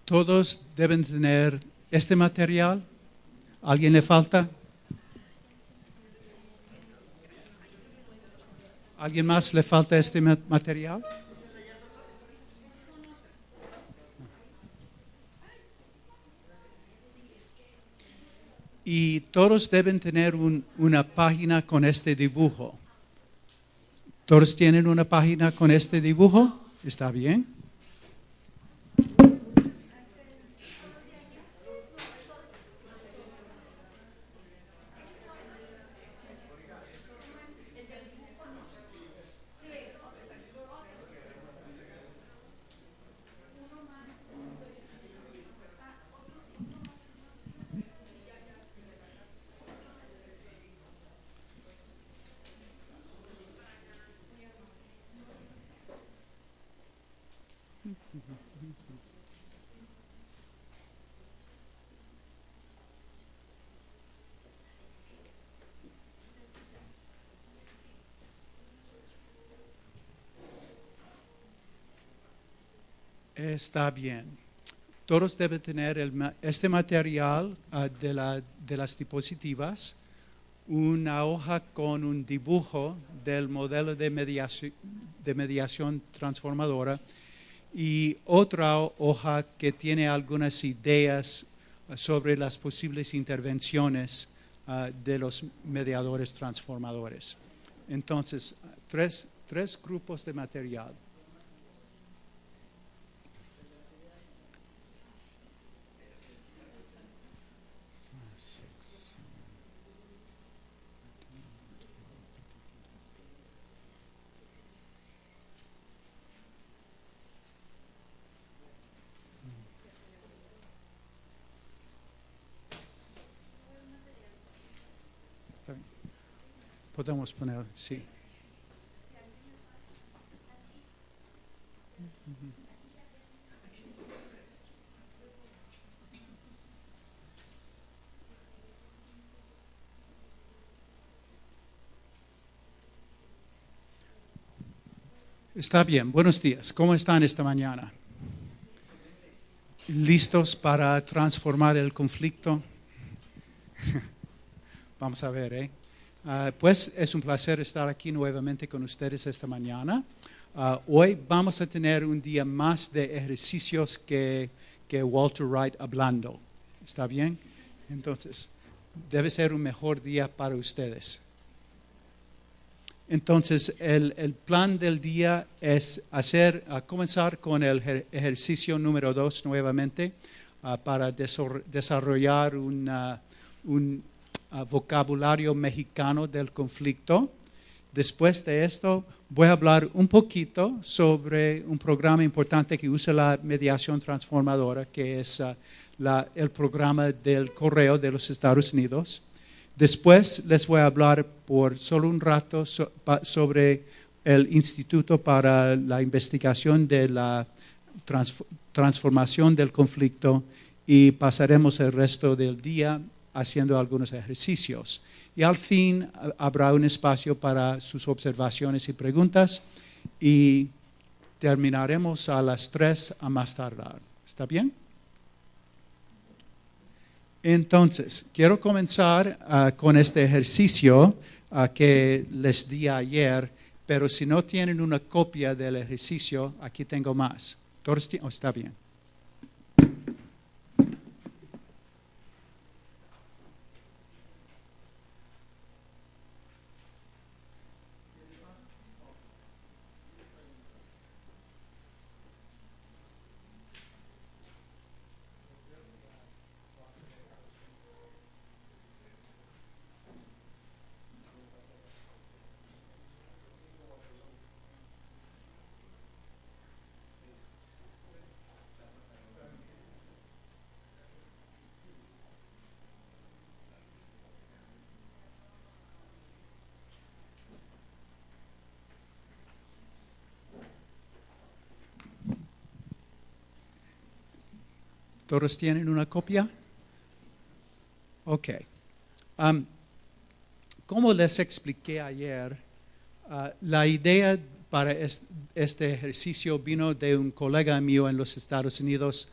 todos deben tener este material. ¿Alguien le falta? ¿Alguien más le falta este material? Y todos deben tener una página con este dibujo. ¿Todos tienen una página con este dibujo? ¿Está bien? Está bien. Todos deben tener este material de las diapositivas, una hoja con un dibujo del modelo de mediación transformadora y otra hoja que tiene algunas ideas sobre las posibles intervenciones de los mediadores transformadores. Entonces, tres grupos de material. Podemos poner, sí. Está bien, buenos días. ¿Cómo están esta mañana? ¿Listos para transformar el conflicto? Vamos a ver, ¿eh? Pues es un placer estar aquí nuevamente con ustedes esta mañana. Hoy vamos a tener un día más de ejercicios que Walter Wright hablando. ¿Está bien? Entonces, debe ser un mejor día para ustedes. Entonces, el plan del día es comenzar con el ejercicio número 2 nuevamente para desarrollar un vocabulario mexicano del conflicto. Después de esto, voy a hablar un poquito sobre un programa importante que usa la mediación transformadora, que es el programa del correo de los Estados Unidos. Después les voy a hablar por solo un rato sobre el Instituto para la Investigación de la Transformación del Conflicto y pasaremos el resto del día haciendo algunos ejercicios. Y al fin habrá un espacio para sus observaciones y preguntas y terminaremos a las 3 a más tardar. ¿Está bien? Entonces, quiero comenzar con este ejercicio que les di ayer, pero si no tienen una copia del ejercicio, aquí tengo más. ¿Todos está bien? ¿Todos tienen una copia? Ok. Como les expliqué ayer, la idea para este ejercicio vino de un colega mío en los Estados Unidos,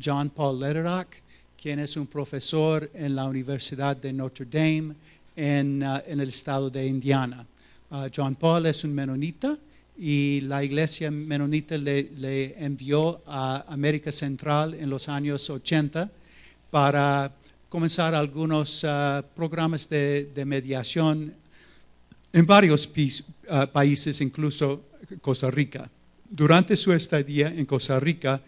John Paul Lederach, quien es un profesor en la Universidad de Notre Dame en el estado de Indiana. John Paul es un menonita y la iglesia menonita le envió a América Central en los años 80 para comenzar algunos programas de mediación en varios países, incluso Costa Rica. Durante su estadía en Costa Rica,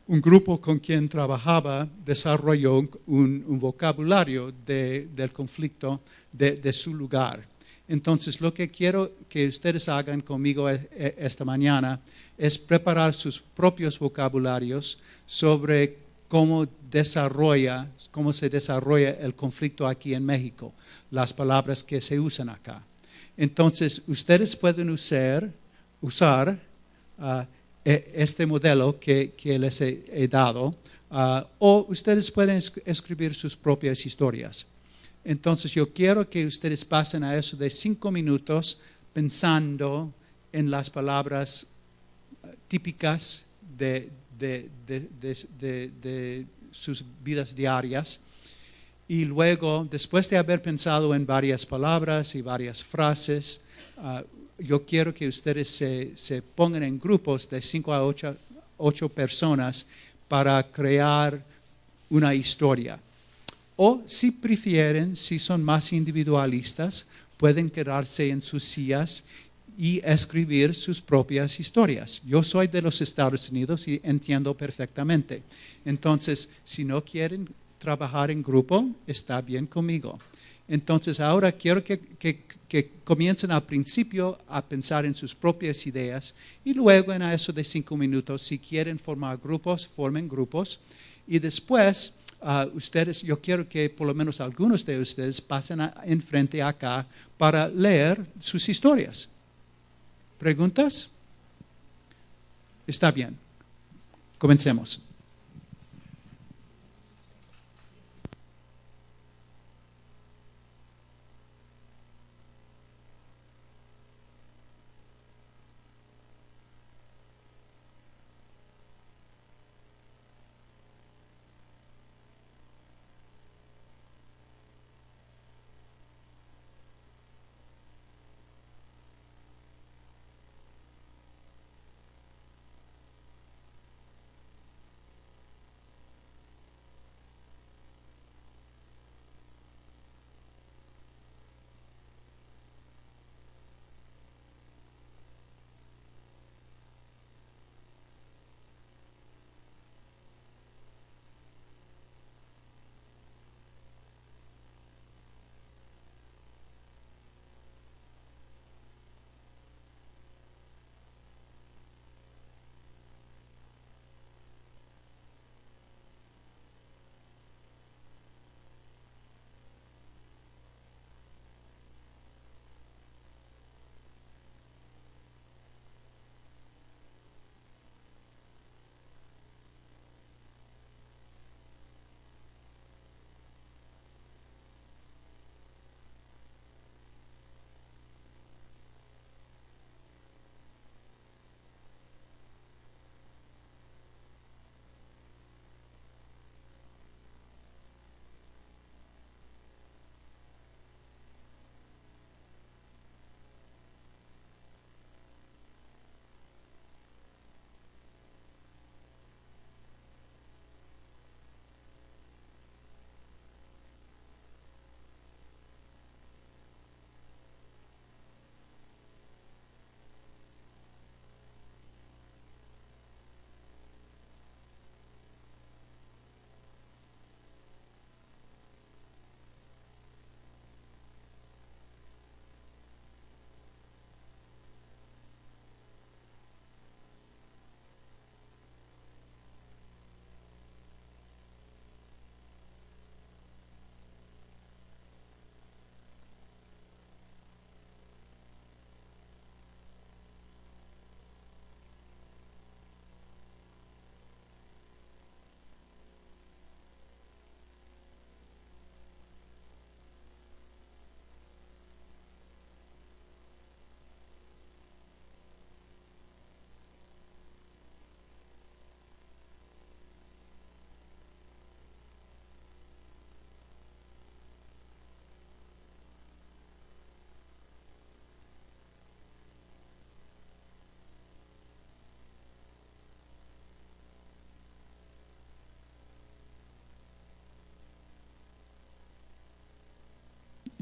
un grupo con quien trabajaba desarrolló un vocabulario del conflicto de su lugar. Entonces, lo que quiero que ustedes hagan conmigo esta mañana es preparar sus propios vocabularios sobre cómo se desarrolla el conflicto aquí en México, las palabras que se usan acá. Entonces, ustedes pueden usar este modelo que les he dado, o ustedes pueden escribir sus propias historias. Entonces, yo quiero que ustedes pasen a eso de 5 minutos pensando en las palabras típicas de sus vidas diarias. Y luego, después de haber pensado en varias palabras y varias frases, yo quiero que ustedes se pongan en grupos de 5 a 8 personas para crear una historia. O si prefieren, si son más individualistas, pueden quedarse en sus sillas y escribir sus propias historias. Yo soy de los Estados Unidos y entiendo perfectamente. Entonces, si no quieren trabajar en grupo, está bien conmigo. Entonces, ahora quiero que comiencen al principio a pensar en sus propias ideas y luego en eso de 5 minutos, si quieren formar grupos, formen grupos. Y después, yo quiero que por lo menos algunos de ustedes pasen enfrente acá para leer sus historias. ¿Preguntas? Está bien. Comencemos.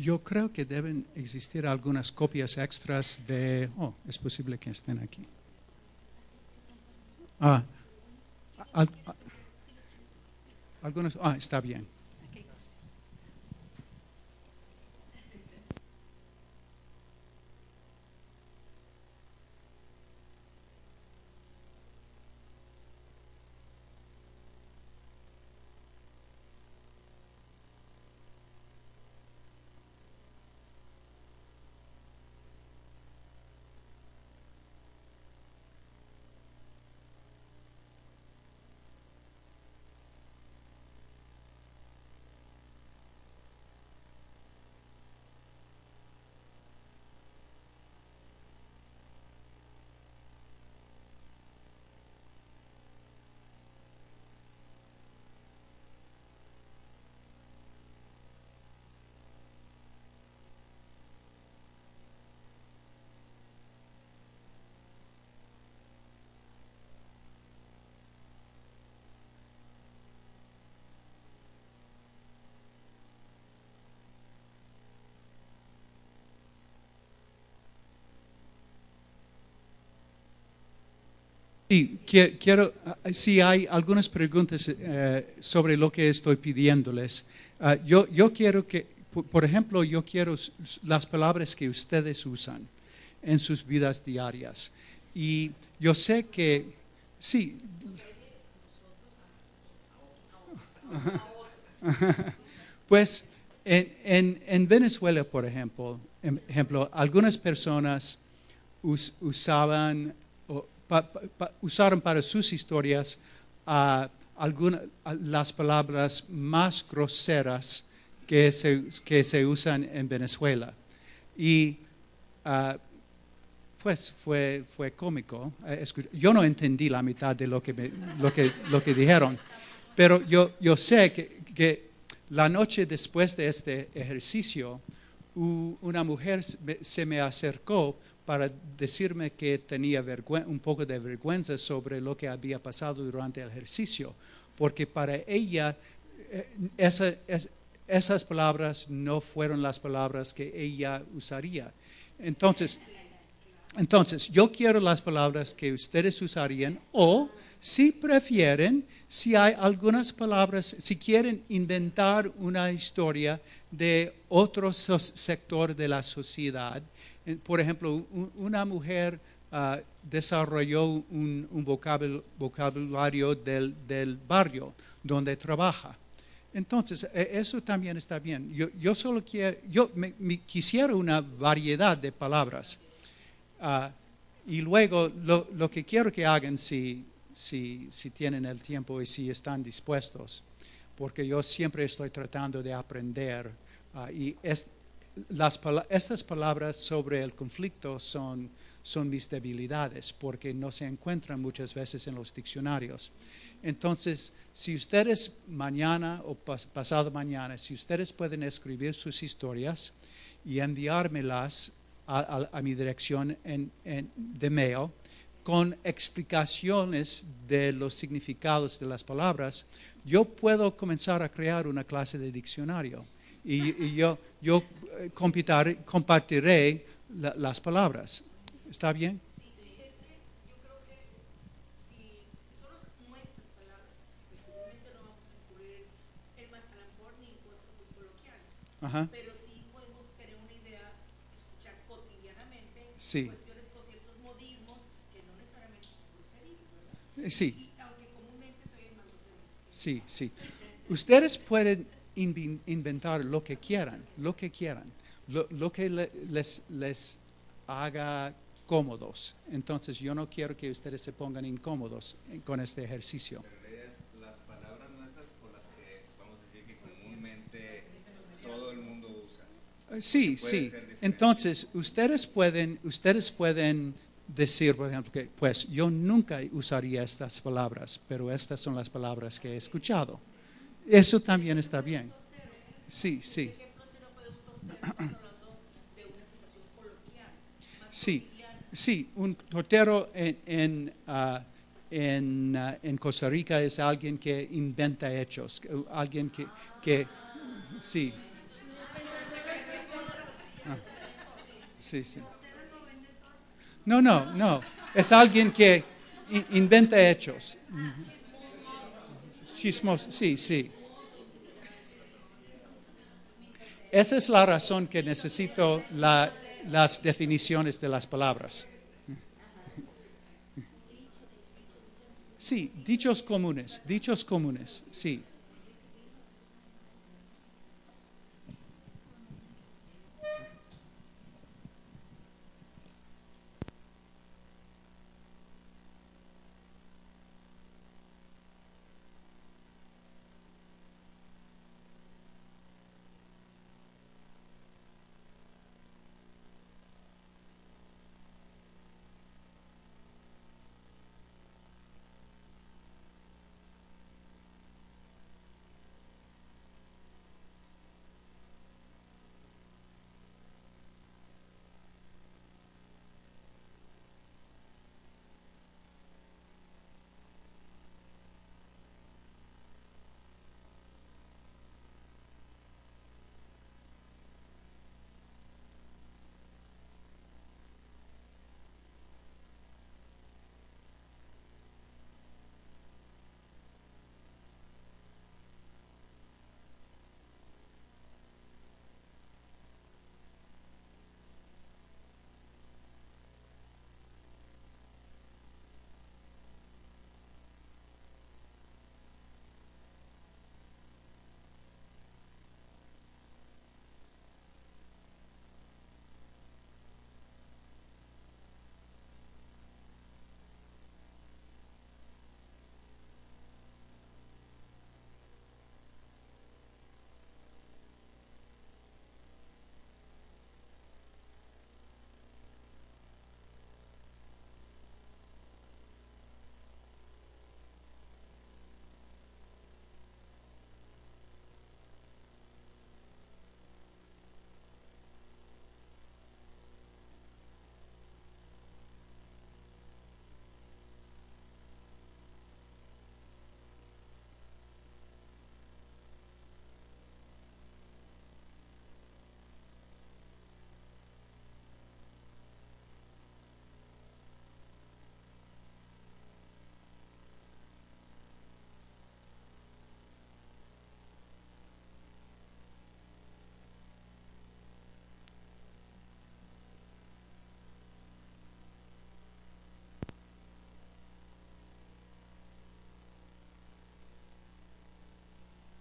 Yo creo que deben existir algunas copias extras de... Oh, es posible que estén aquí. Ah, al- a- algunos... Ah, está bien. Sí, quiero, si hay algunas preguntas sobre lo que estoy pidiéndoles. Yo quiero que, por ejemplo, yo quiero las palabras que ustedes usan en sus vidas diarias. Y yo sé que, sí, pues en Venezuela, por ejemplo, algunas personas usaban usaron para sus historias las palabras más groseras que se usan en Venezuela. Y pues fue cómico. Yo no entendí la mitad de lo que dijeron, pero yo sé que la noche después de este ejercicio, una mujer se me acercó para decirme que tenía un poco de vergüenza sobre lo que había pasado durante el ejercicio, porque para ella esas palabras no fueron las palabras que ella usaría. Entonces, yo quiero las palabras que ustedes usarían o, si prefieren, si hay algunas palabras, si quieren inventar una historia de otro sector de la sociedad. Por ejemplo, una mujer desarrolló un vocabulario del barrio donde trabaja. Entonces, eso también está bien. Yo solo quiero, quisiera una variedad de palabras. Y luego lo que quiero que hagan si tienen el tiempo y si están dispuestos, porque yo siempre estoy tratando de aprender y estas palabras sobre el conflicto son mis debilidades porque no se encuentran muchas veces en los diccionarios. Entonces, si ustedes mañana o pasado mañana, si ustedes pueden escribir sus historias y enviármelas a mi dirección de mail con explicaciones de los significados de las palabras, yo puedo comenzar a crear una clase de diccionario y yo compartiré las palabras. ¿Está bien? Ajá. Pero sí podemos tener una idea, escuchar cotidianamente Sí, cuestiones con ciertos modismos que no necesariamente son groserías, ¿verdad? sí, Y aunque comúnmente se oyen más groserías. sí, sí. Ustedes pueden inventar lo que quieran, lo que les haga cómodos. Entonces yo no quiero que ustedes se pongan incómodos con este ejercicio. Pero las palabras nuestras o las que vamos a decir que comúnmente todo el mundo usa. Sí, Puede sí. ser diferente. Entonces, ustedes pueden decir, por ejemplo, que pues yo nunca usaría estas palabras, pero estas son las palabras que he escuchado. Eso también está bien. Sí, sí. Ejemplo, te lo puede un tortero, estamos hablando de una situación coloquial, más Sí, cotidiana. sí, un tortero en Costa Rica es alguien que inventa hechos, alguien que sí, Sí, sí. No, no, no. Es alguien que inventa hechos. Chismoso, sí, sí. Esa es la razón que necesito las definiciones de las palabras. Sí, dichos comunes, sí.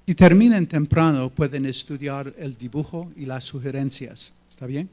Si terminan temprano, pueden estudiar el dibujo y las sugerencias. ¿Está bien?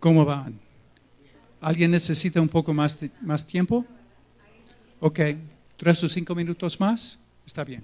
¿Cómo van? ¿Alguien necesita un poco más tiempo? Ok, 3 o 5 minutos más. Está bien.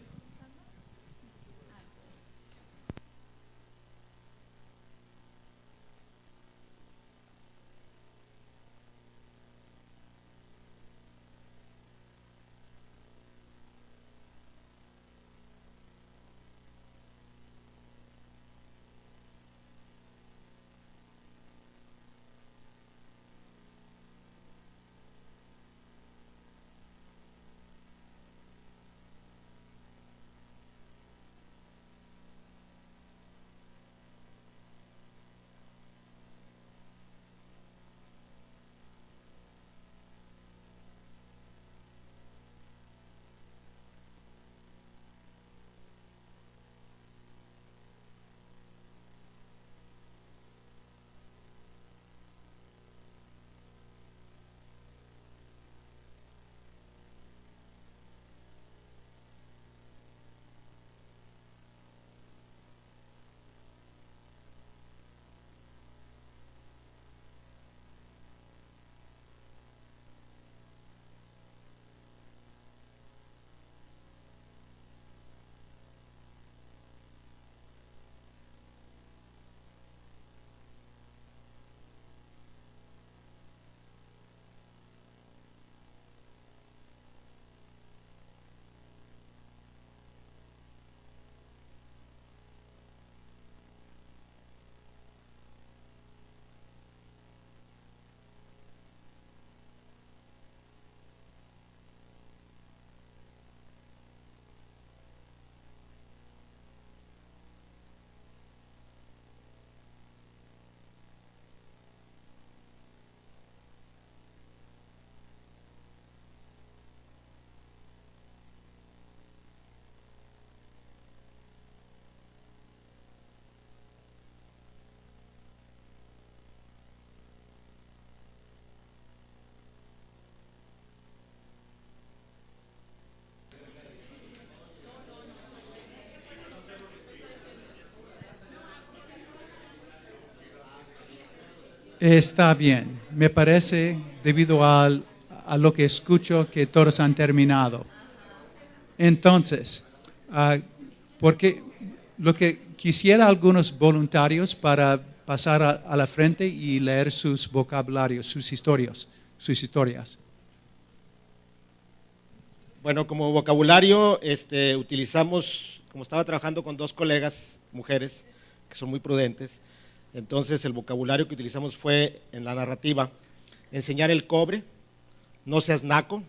Está bien. Me parece, debido a lo que escucho, que todos han terminado. Entonces, porque lo que quisiera algunos voluntarios para pasar a la frente y leer sus vocabularios, sus historias. Bueno, como vocabulario utilizamos, como estaba trabajando con 2 colegas, mujeres, que son muy prudentes, entonces el vocabulario que utilizamos fue en la narrativa: enseñar el cobre, no seas naco,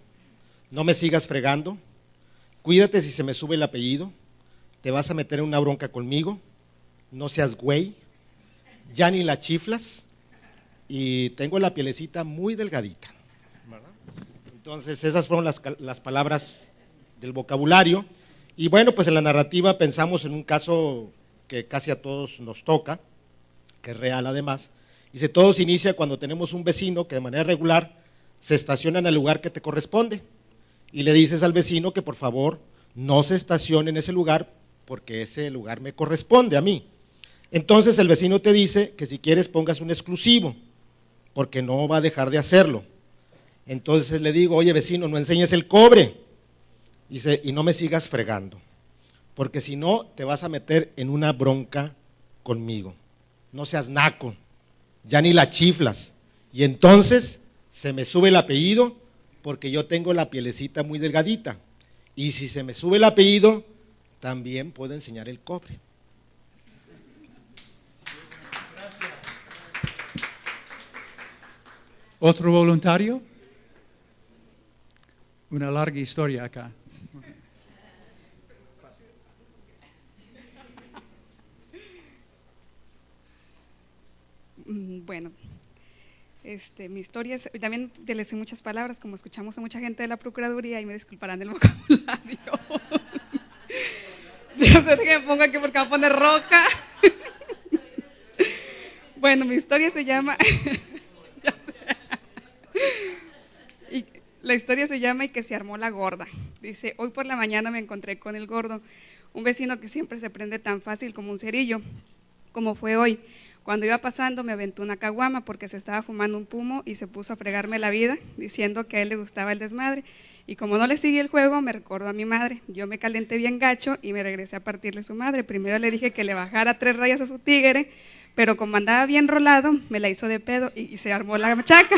no me sigas fregando, cuídate si se me sube el apellido, te vas a meter en una bronca conmigo, no seas güey, ya ni la chiflas y tengo la pielecita muy delgadita. Entonces esas fueron las palabras del vocabulario. Y bueno, pues en la narrativa pensamos en un caso que casi a todos nos toca, que es real además. Dice, todo se inicia cuando tenemos un vecino que de manera regular se estaciona en el lugar que te corresponde y le dices al vecino que por favor no se estacione en ese lugar porque ese lugar me corresponde a mí. Entonces el vecino te dice que si quieres pongas un exclusivo porque no va a dejar de hacerlo. Entonces le digo, oye vecino, no enseñes el cobre. Dice, y no me sigas fregando, porque si no te vas a meter en una bronca conmigo. No seas naco, ya ni la chiflas. Y entonces se me sube el apellido porque yo tengo la pielecita muy delgadita. Y si se me sube el apellido, también puedo enseñar el cobre. ¿Otro voluntario? Una larga historia acá. Bueno, mi historia es, también utilicé muchas palabras, como escuchamos a mucha gente de la Procuraduría, y me disculparán del vocabulario. Yo sé que me pongo aquí porque me voy a poner roja. Bueno, mi historia se llama, ya sé. Y la historia se llama Y que se armó la gorda. Dice, hoy por la mañana me encontré con el gordo, un vecino que siempre se prende tan fácil como un cerillo, como fue hoy. Cuando iba pasando me aventó una caguama porque se estaba fumando un pumo y se puso a fregarme la vida diciendo que a él le gustaba el desmadre. Y como no le seguí el juego, me recordó a mi madre. Yo me calenté bien gacho y me regresé a partirle su madre. Primero le dije que le bajara 3 rayas a su tigre, pero como andaba bien rolado, me la hizo de pedo y se armó la machaca.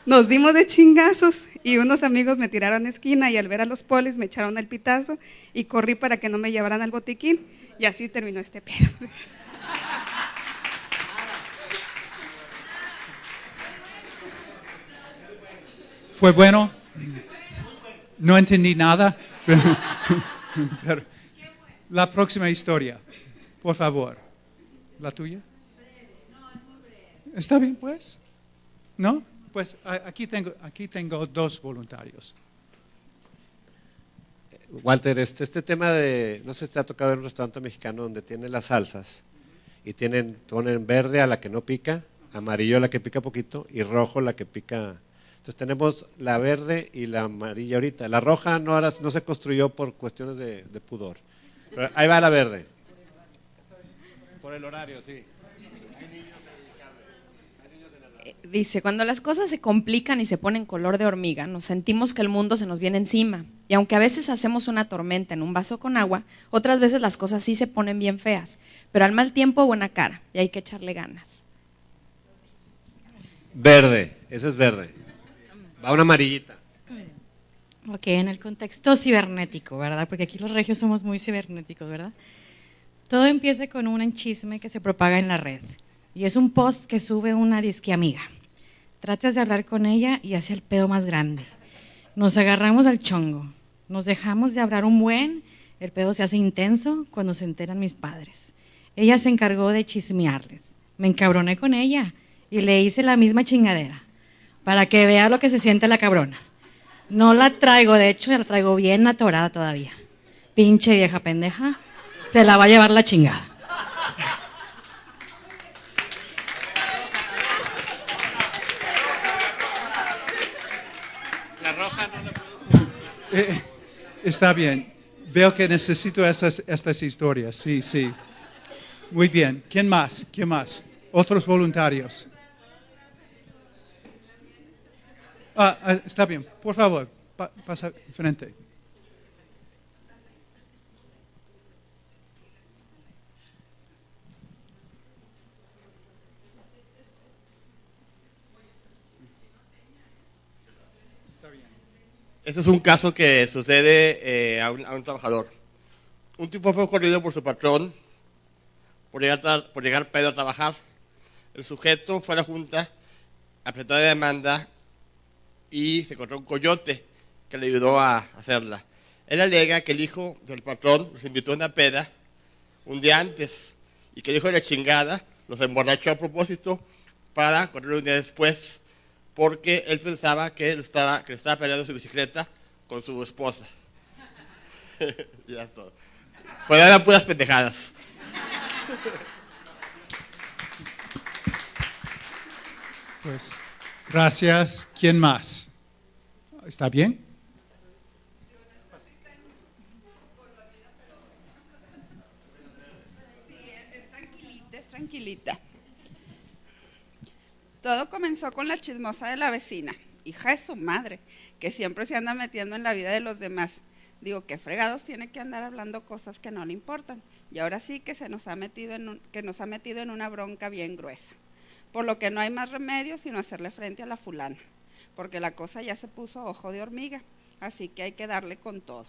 Nos dimos de chingazos y unos amigos me tiraron a esquina y al ver a los polis me echaron el pitazo y corrí para que no me llevaran al botiquín y así terminó este pedo. ¿Fue bueno? No entendí nada. Pero, la próxima historia, por favor. ¿La tuya? ¿Está bien, pues? ¿No? Pues aquí tengo 2 voluntarios. Walter, este tema de, no sé si te ha tocado ver un restaurante mexicano donde tienen las salsas y ponen verde a la que no pica, amarillo a la que pica poquito y rojo la que pica. Entonces tenemos la verde y la amarilla ahorita. La roja no se construyó por cuestiones de pudor. Pero ahí va la verde. Por el horario, sí. Dice, cuando las cosas se complican y se ponen color de hormiga, nos sentimos que el mundo se nos viene encima. Y aunque a veces hacemos una tormenta en un vaso con agua, otras veces las cosas sí se ponen bien feas. Pero al mal tiempo, buena cara, y hay que echarle ganas. Verde, ese es verde. Va una amarillita. Ok, en el contexto cibernético, ¿verdad? Porque aquí los regios somos muy cibernéticos, ¿verdad? Todo empieza con un chisme que se propaga en la red. Y es un post que sube una disque amiga. Tratas de hablar con ella y hace el pedo más grande. Nos agarramos al chongo. Nos dejamos de hablar un buen. El pedo se hace intenso cuando se enteran mis padres. Ella se encargó de chismearles. Me encabroné con ella y le hice la misma chingadera. Para que vea lo que se siente la cabrona. No la traigo, de hecho, la traigo bien atorada todavía. Pinche vieja pendeja, se la va a llevar la chingada. La roja no la puedo. Está bien. Veo que necesito estas historias. Sí, sí. Muy bien. ¿Quién más? ¿Quién más? Otros voluntarios. Está bien. Por favor, pasa frente. Este es un caso que sucede a un trabajador. Un tipo fue corrido por su patrón por llegar pedo a trabajar. El sujeto fue a la junta a presentar la demanda y se encontró un coyote que le ayudó a hacerla. Él alega que el hijo del patrón los invitó a una peda un día antes y que el hijo de la chingada los emborrachó a propósito para correr un día después, porque él pensaba que le estaba peleando su bicicleta con su esposa. Ya es todo. Pues eran puras pendejadas. Pues, gracias. ¿Quién más? ¿Está bien? Es tranquilita. Todo comenzó con la chismosa de la vecina, hija de su madre, que siempre se anda metiendo en la vida de los demás. Digo, qué fregados tiene que andar hablando cosas que no le importan. Y ahora sí que nos ha metido en una bronca bien gruesa. Por lo que no hay más remedio sino hacerle frente a la fulana, porque la cosa ya se puso ojo de hormiga, así que hay que darle con todo.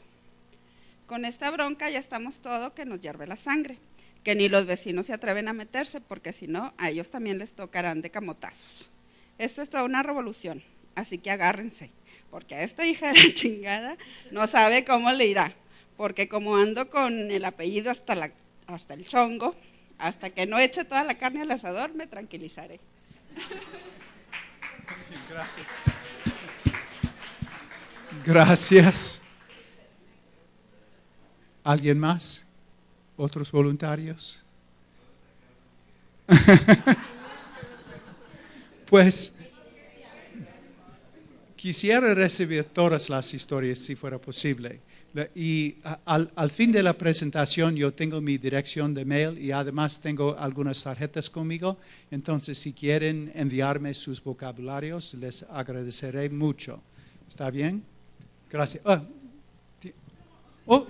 Con esta bronca ya estamos todo que nos hierve la sangre, que ni los vecinos se atreven a meterse, porque si no, a ellos también les tocarán de camotazos. Esto es toda una revolución, así que agárrense, porque a esta hija de la chingada no sabe cómo le irá, porque como ando con el apellido hasta el chongo, hasta que no eche toda la carne al asador, me tranquilizaré. Gracias. Gracias. ¿Alguien más? ¿Otros voluntarios? Pues, quisiera recibir todas las historias si fuera posible. Y al fin de la presentación yo tengo mi dirección de mail y además tengo algunas tarjetas conmigo. Entonces, si quieren enviarme sus vocabularios, les agradeceré mucho. ¿Está bien? Gracias.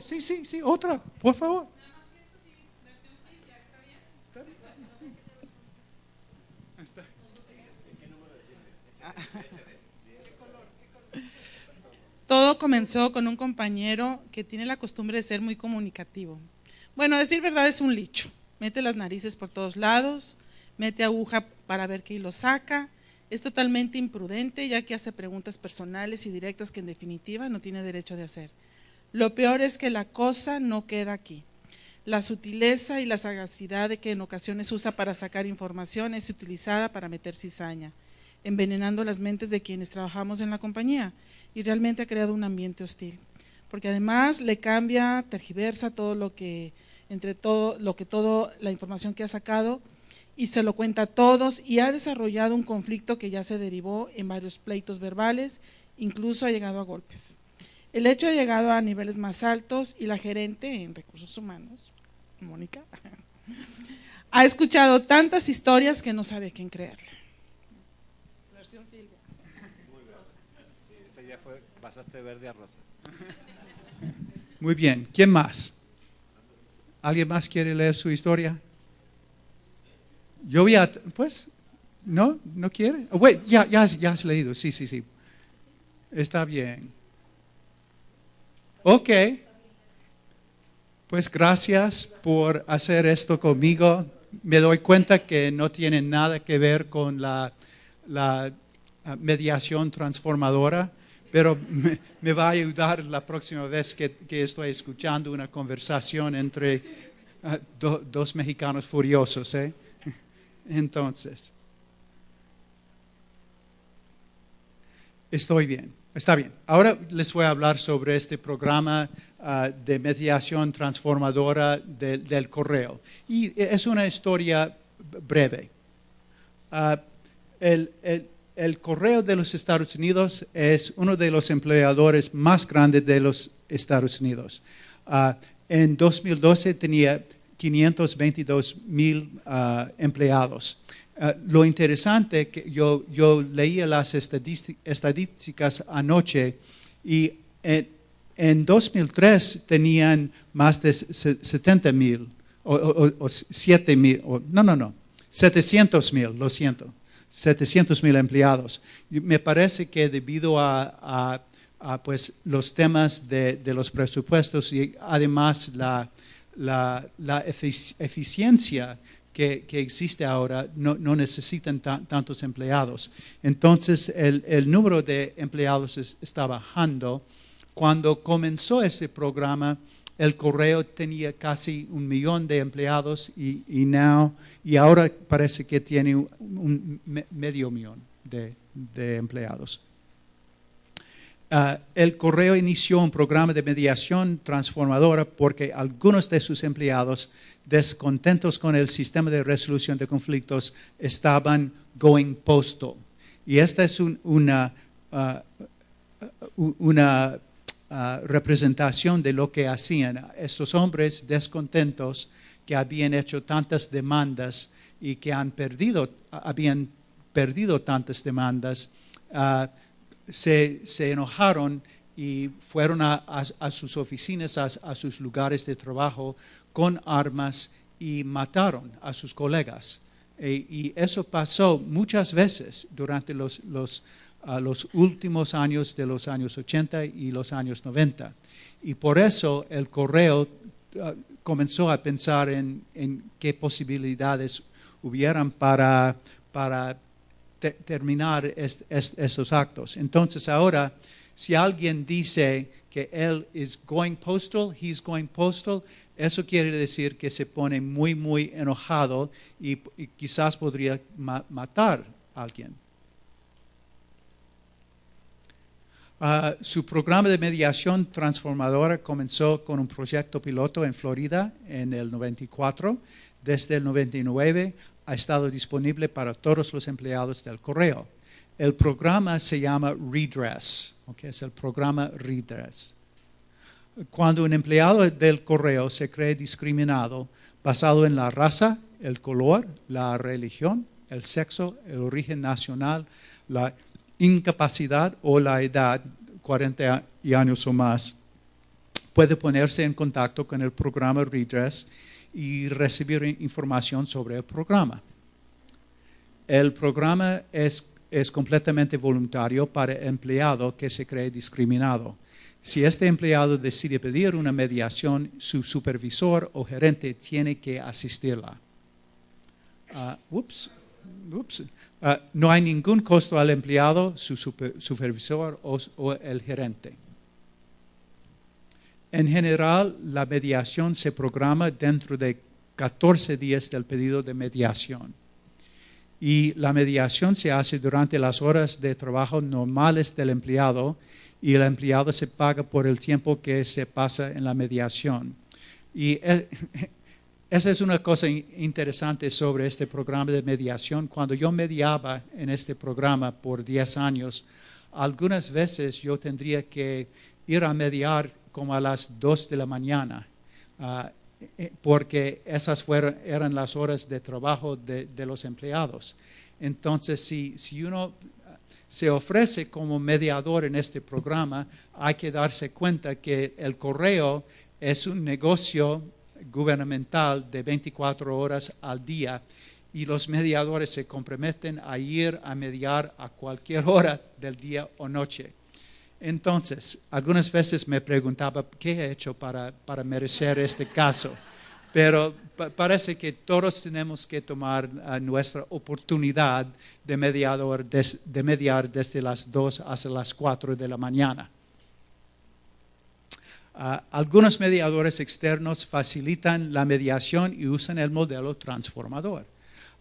Sí, otra, por favor. ¿Está bien? Sí. Está. Todo comenzó con un compañero que tiene la costumbre de ser muy comunicativo. Bueno, a decir verdad es un licho. Mete las narices por todos lados, mete aguja para ver qué hilo saca. Es totalmente imprudente ya que hace preguntas personales y directas que en definitiva no tiene derecho de hacer. Lo peor es que la cosa no queda aquí. La sutileza y la sagacidad de que en ocasiones usa para sacar información es utilizada para meter cizaña, envenenando las mentes de quienes trabajamos en la compañía, y realmente ha creado un ambiente hostil, porque además le cambia, tergiversa toda la información que ha sacado y se lo cuenta a todos, y ha desarrollado un conflicto que ya se derivó en varios pleitos verbales, incluso ha llegado a golpes. El hecho ha llegado a niveles más altos y la gerente en recursos humanos, Mónica, ha escuchado tantas historias que no sabe a quién creerle. Versión Silvia. Muy bien. Sí, ese ya fue, pasaste verde a rosa. Muy bien, ¿quién más? ¿Alguien más quiere leer su historia? Yo voy a, pues, ¿no quiere? Oh, wait, ya has leído, sí. Está bien. Ok. Pues gracias por hacer esto conmigo. Me doy cuenta que no tiene nada que ver con la mediación transformadora, pero me va a ayudar la próxima vez que estoy escuchando una conversación entre dos mexicanos furiosos. Entonces, estoy bien, está bien. Ahora les voy a hablar sobre este programa de mediación transformadora del correo. Y es una historia breve. El correo de los Estados Unidos es uno de los empleadores más grandes de los Estados Unidos. En 2012 tenía 522,000 empleados. Lo interesante que yo leía las estadísticas anoche y en 2003 tenían más de 70,000 o 700,000, lo siento, 700,000 empleados. Y me parece que debido a pues, los temas de los presupuestos y además la eficiencia que existe ahora, no necesitan tantos empleados. Entonces, el número de empleados está bajando. Cuando comenzó ese programa, el correo tenía casi 1 millón de empleados y ahora parece que tiene un medio millón de empleados. El correo inició un programa de mediación transformadora porque algunos de sus empleados, descontentos con el sistema de resolución de conflictos, estaban going postal. Y esta es una representación de lo que hacían estos hombres descontentos que habían hecho tantas demandas y que habían perdido tantas demandas. Se enojaron y fueron a sus oficinas, a sus lugares de trabajo con armas y mataron a sus colegas. Y eso pasó muchas veces durante los últimos años de los años 80 y los años 90. Y por eso el correo comenzó a pensar en qué posibilidades hubieran para terminar estos actos. Entonces ahora, si alguien dice que él is going postal, he's going postal, eso quiere decir que se pone muy, muy enojado y quizás podría matar a alguien. Su programa de mediación transformadora comenzó con un proyecto piloto en Florida en el 94. Desde el 99 ha estado disponible para todos los empleados del correo. El programa se llama Redress, okay, es el programa Redress. Cuando un empleado del correo se cree discriminado basado en la raza, el color, la religión, el sexo, el origen nacional, la incapacidad o la edad, 40 años o más, puede ponerse en contacto con el programa Redress y recibir información sobre el programa. El programa es completamente voluntario para el empleado que se cree discriminado. Si este empleado decide pedir una mediación, su supervisor o gerente tiene que asistirla. No hay ningún costo al empleado, su supervisor o el gerente. En general, la mediación se programa dentro de 14 días del pedido de mediación. Y la mediación se hace durante las horas de trabajo normales del empleado y el empleado se paga por el tiempo que se pasa en la mediación. Y esa es una cosa interesante sobre este programa de mediación. Cuando yo mediaba en este programa por 10 años, algunas veces yo tendría que ir a mediar como a las 2 de la mañana, porque esas eran las horas de trabajo de los empleados. Entonces, si uno se ofrece como mediador en este programa, hay que darse cuenta que el correo es un negocio gubernamental de 24 horas al día y los mediadores se comprometen a ir a mediar a cualquier hora del día o noche. Entonces, algunas veces me preguntaba qué he hecho para merecer este caso, pero parece que todos tenemos que tomar nuestra oportunidad de mediar desde las 2 hasta las 4 de la mañana. Algunos mediadores externos facilitan la mediación y usan el modelo transformador.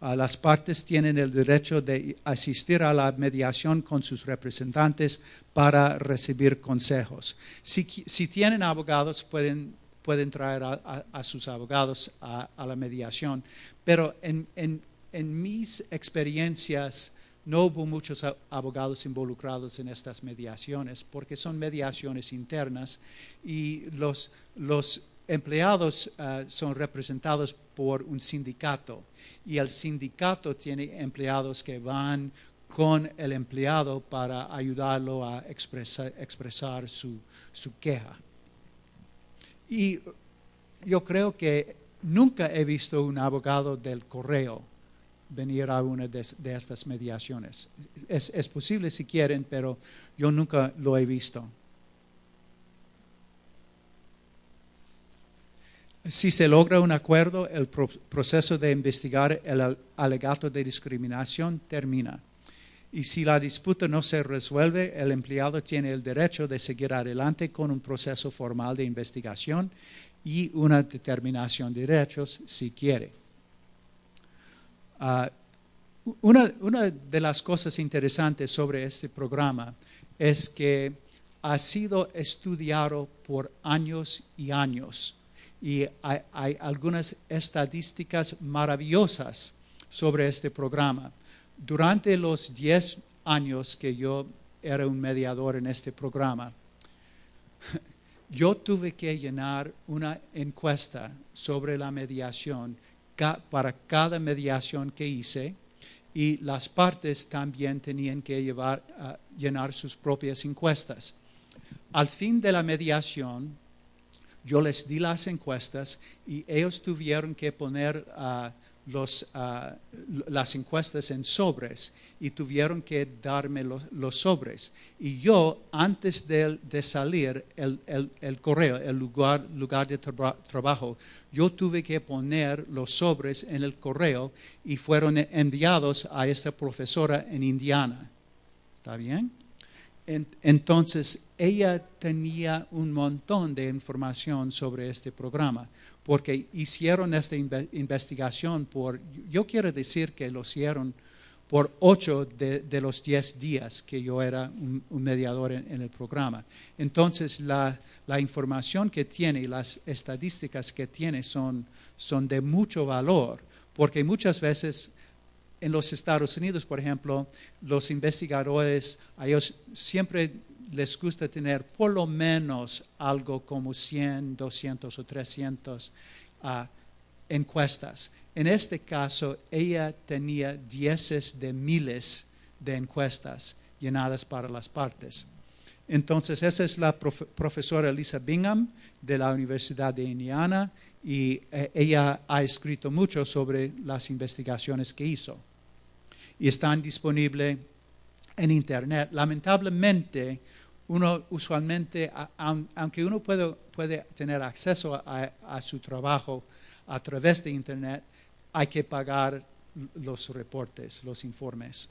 Las partes tienen el derecho de asistir a la mediación con sus representantes para recibir consejos. Si tienen abogados, pueden traer a sus abogados a la mediación, pero en mis experiencias no hubo muchos abogados involucrados en estas mediaciones porque son mediaciones internas y los empleados son representados por un sindicato y el sindicato tiene empleados que van con el empleado para ayudarlo a expresar su queja. Y yo creo que nunca he visto un abogado del correo venir a una de estas mediaciones. Es posible si quieren, pero yo nunca lo he visto. Si se logra un acuerdo, el proceso de investigar el alegato de discriminación termina. Y si la disputa no se resuelve, el empleado tiene el derecho de seguir adelante con un proceso formal de investigación y una determinación de derechos si quiere. Una de las cosas interesantes sobre este programa es que ha sido estudiado por años y años. Y hay algunas estadísticas maravillosas sobre este programa. Durante los 10 años que yo era un mediador en este programa, yo tuve que llenar una encuesta sobre la mediación para cada mediación que hice y las partes también tenían que llenar sus propias encuestas. Al fin de la mediación, yo les di las encuestas y ellos tuvieron que poner las encuestas en sobres y tuvieron que darme los sobres. Y yo, antes de salir el correo, el lugar de trabajo, yo tuve que poner los sobres en el correo y fueron enviados a esta profesora en Indiana. ¿Está bien? Entonces, ella tenía un montón de información sobre este programa, porque hicieron esta investigación yo quiero decir que lo hicieron por 8 de los 10 días que yo era un mediador en el programa. Entonces, la información que tiene y las estadísticas que tiene son de mucho valor, porque muchas veces en los Estados Unidos, por ejemplo, los investigadores, a ellos siempre les gusta tener por lo menos algo como 100, 200 o 300 encuestas. En este caso, ella tenía dieces de miles de encuestas llenadas para las partes. Entonces, esa es la profesora Lisa Bingham de la Universidad de Indiana, y ella ha escrito mucho sobre las investigaciones que hizo. Y están disponibles en Internet. Lamentablemente, uno usualmente, aunque uno puede tener acceso a su trabajo a través de Internet, hay que pagar los reportes, los informes.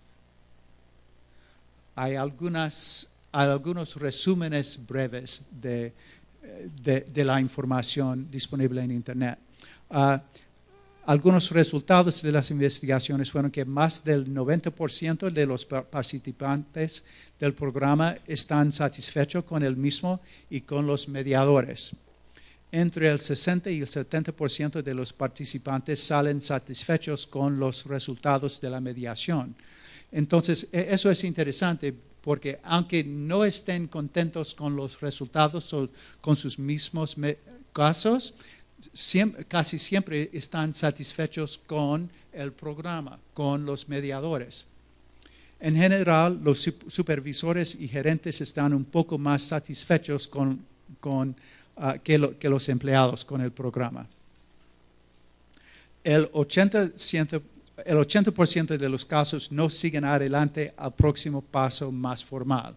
Hay algunos resúmenes breves de la información disponible en Internet. Algunos resultados de las investigaciones fueron que más del 90% de los participantes del programa están satisfechos con el mismo y con los mediadores. Entre el 60 y el 70% de los participantes salen satisfechos con los resultados de la mediación. Entonces, eso es interesante porque aunque no estén contentos con los resultados o con sus mismos casos, casi siempre están satisfechos con el programa, con los mediadores. En general, los supervisores y gerentes están un poco más satisfechos que los empleados con el programa. El 80% de los casos no siguen adelante al próximo paso más formal.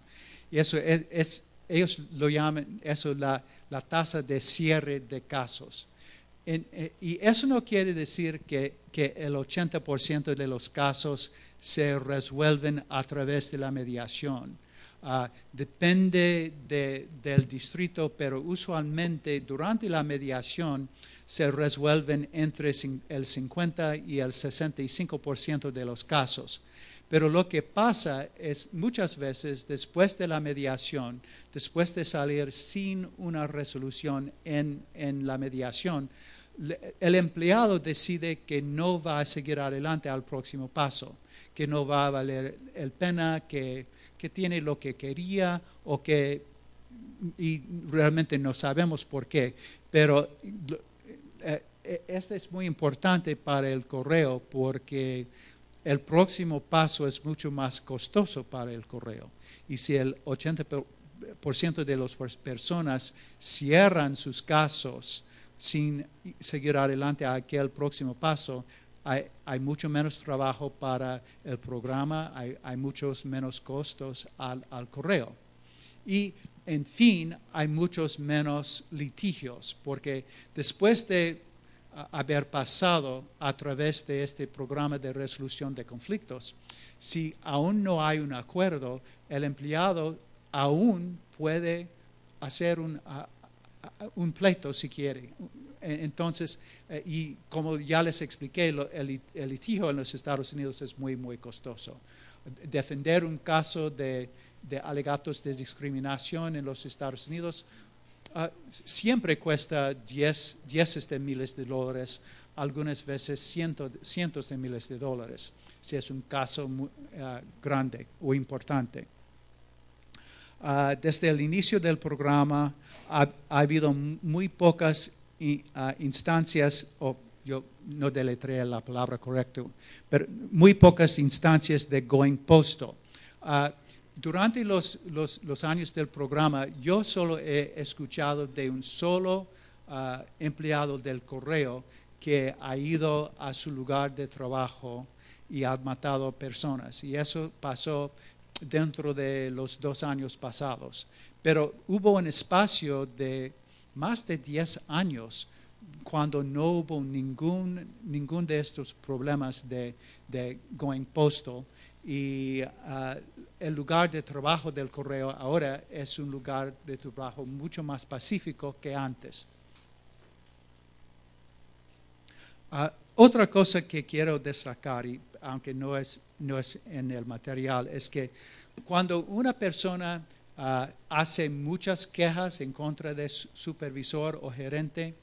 Y eso ellos lo llaman la tasa de cierre de casos. Y eso no quiere decir que el 80% de los casos se resuelven a través de la mediación. Depende del distrito, pero usualmente durante la mediación se resuelven entre el 50 y el 65% de los casos. Pero lo que pasa es muchas veces después de la mediación, después de salir sin una resolución en la mediación, el empleado decide que no va a seguir adelante al próximo paso, que no va a valer la pena, que tiene lo que quería y realmente no sabemos por qué. Pero este es muy importante para el correo porque el próximo paso es mucho más costoso para el correo. Y si el 80% de las personas cierran sus casos sin seguir adelante a aquel próximo paso, hay mucho menos trabajo para el programa, hay muchos menos costos al correo. Y, en fin, hay muchos menos litigios, porque después de haber pasado a través de este programa de resolución de conflictos, si aún no hay un acuerdo, el empleado aún puede hacer un pleito si quiere. Entonces, y como ya les expliqué, el litigio en los Estados Unidos es muy, muy costoso. Defender un caso de alegatos de discriminación en los Estados Unidos siempre cuesta dieces de miles de dólares, algunas veces cientos de miles de dólares, si es un caso muy, grande o importante. Desde el inicio del programa ha habido muy pocas instancias, yo no deletreé la palabra correcta, pero muy pocas instancias de going postal. Durante los años del programa, yo solo he escuchado de un solo empleado del correo que ha ido a su lugar de trabajo y ha matado personas. Y eso pasó dentro de los 2 años pasados. Pero hubo un espacio de más de 10 años cuando no hubo ningún de estos problemas de going postal. Y el lugar de trabajo del correo ahora es un lugar de trabajo mucho más pacífico que antes. Otra cosa que quiero destacar, y aunque no es en el material, es que cuando una persona hace muchas quejas en contra de su supervisor o gerente,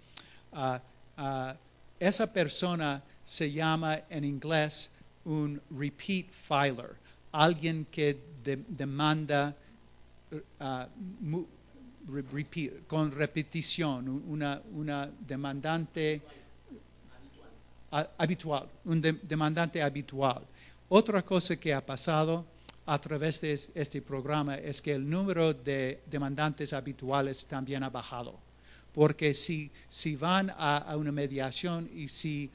esa persona se llama en inglés un repeat filer, alguien que demanda con repetición, una demandante habitual, un demandante habitual. Otra cosa que ha pasado a través de este programa es que el número de demandantes habituales también ha bajado. Porque si van a una mediación y si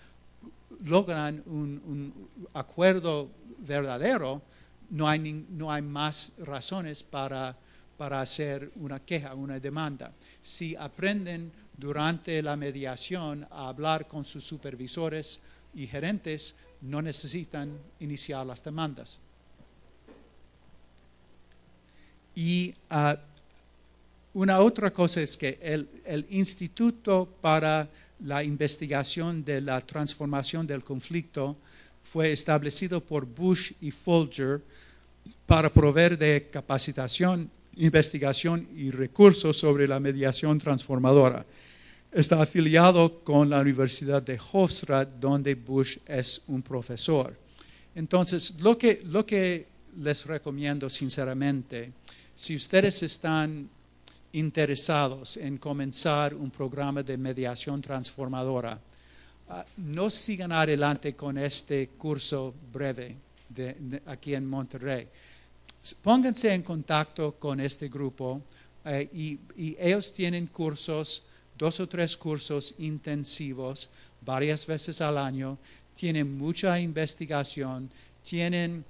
logran un acuerdo verdadero, no hay más razones para hacer una queja, una demanda. Si aprenden durante la mediación a hablar con sus supervisores y gerentes, no necesitan iniciar las demandas. Y una otra cosa es que el Instituto para la Investigación de la Transformación del Conflicto fue establecido por Bush y Folger para proveer de capacitación, investigación y recursos sobre la mediación transformadora. Está afiliado con la Universidad de Hofstra, donde Bush es un profesor. Entonces, lo que les recomiendo sinceramente, si ustedes están interesados en comenzar un programa de mediación transformadora, no sigan adelante con este curso breve aquí en Monterrey. Pónganse en contacto con este grupo y ellos tienen cursos, 2 o 3 cursos intensivos varias veces al año, tienen mucha investigación, tienen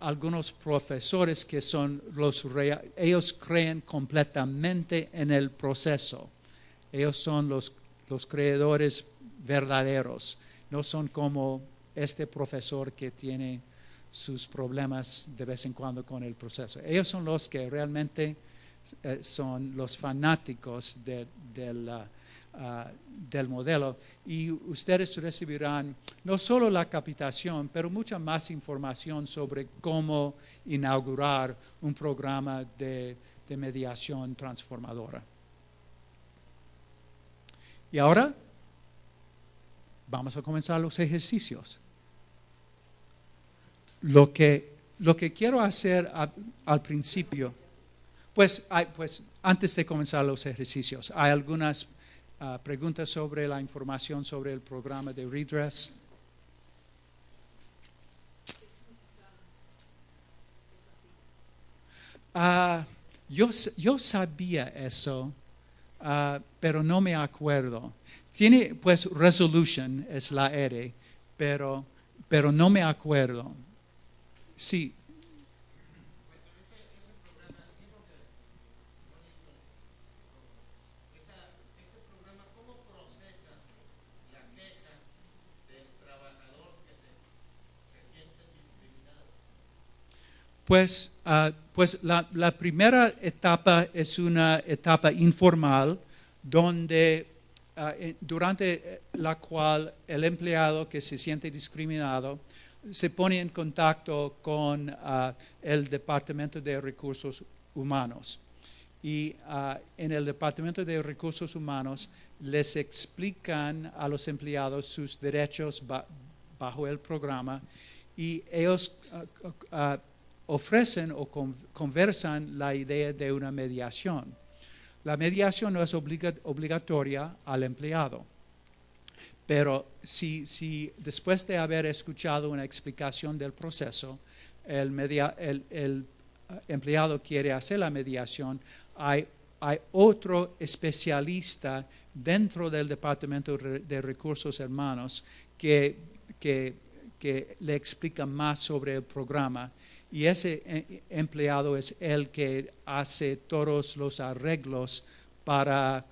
algunos profesores que son ellos creen completamente en el proceso. Ellos son los creadores verdaderos, no son como este profesor que tiene sus problemas de vez en cuando con el proceso. Ellos son los que realmente son los fanáticos del modelo, y ustedes recibirán no solo la capacitación, pero mucha más información sobre cómo inaugurar un programa de mediación transformadora. Y ahora vamos a comenzar los ejercicios. Lo que quiero hacer al principio, pues antes de comenzar los ejercicios, hay algunas preguntas sobre la información sobre el programa de Redress. Yo sabía eso, pero no me acuerdo. Tiene, pues, resolution es la R, pero no me acuerdo. Sí. Pues la primera etapa es una etapa informal durante la cual el empleado que se siente discriminado se pone en contacto con el Departamento de Recursos Humanos. Y en el Departamento de Recursos Humanos les explican a los empleados sus derechos bajo el programa, y ellos ofrecen o conversan la idea de una mediación. La mediación no es obligatoria al empleado, pero si después de haber escuchado una explicación del proceso, el empleado quiere hacer la mediación, hay otro especialista dentro del Departamento de Recursos Humanos que le explica más sobre el programa. Y ese empleado es el que hace todos los arreglos para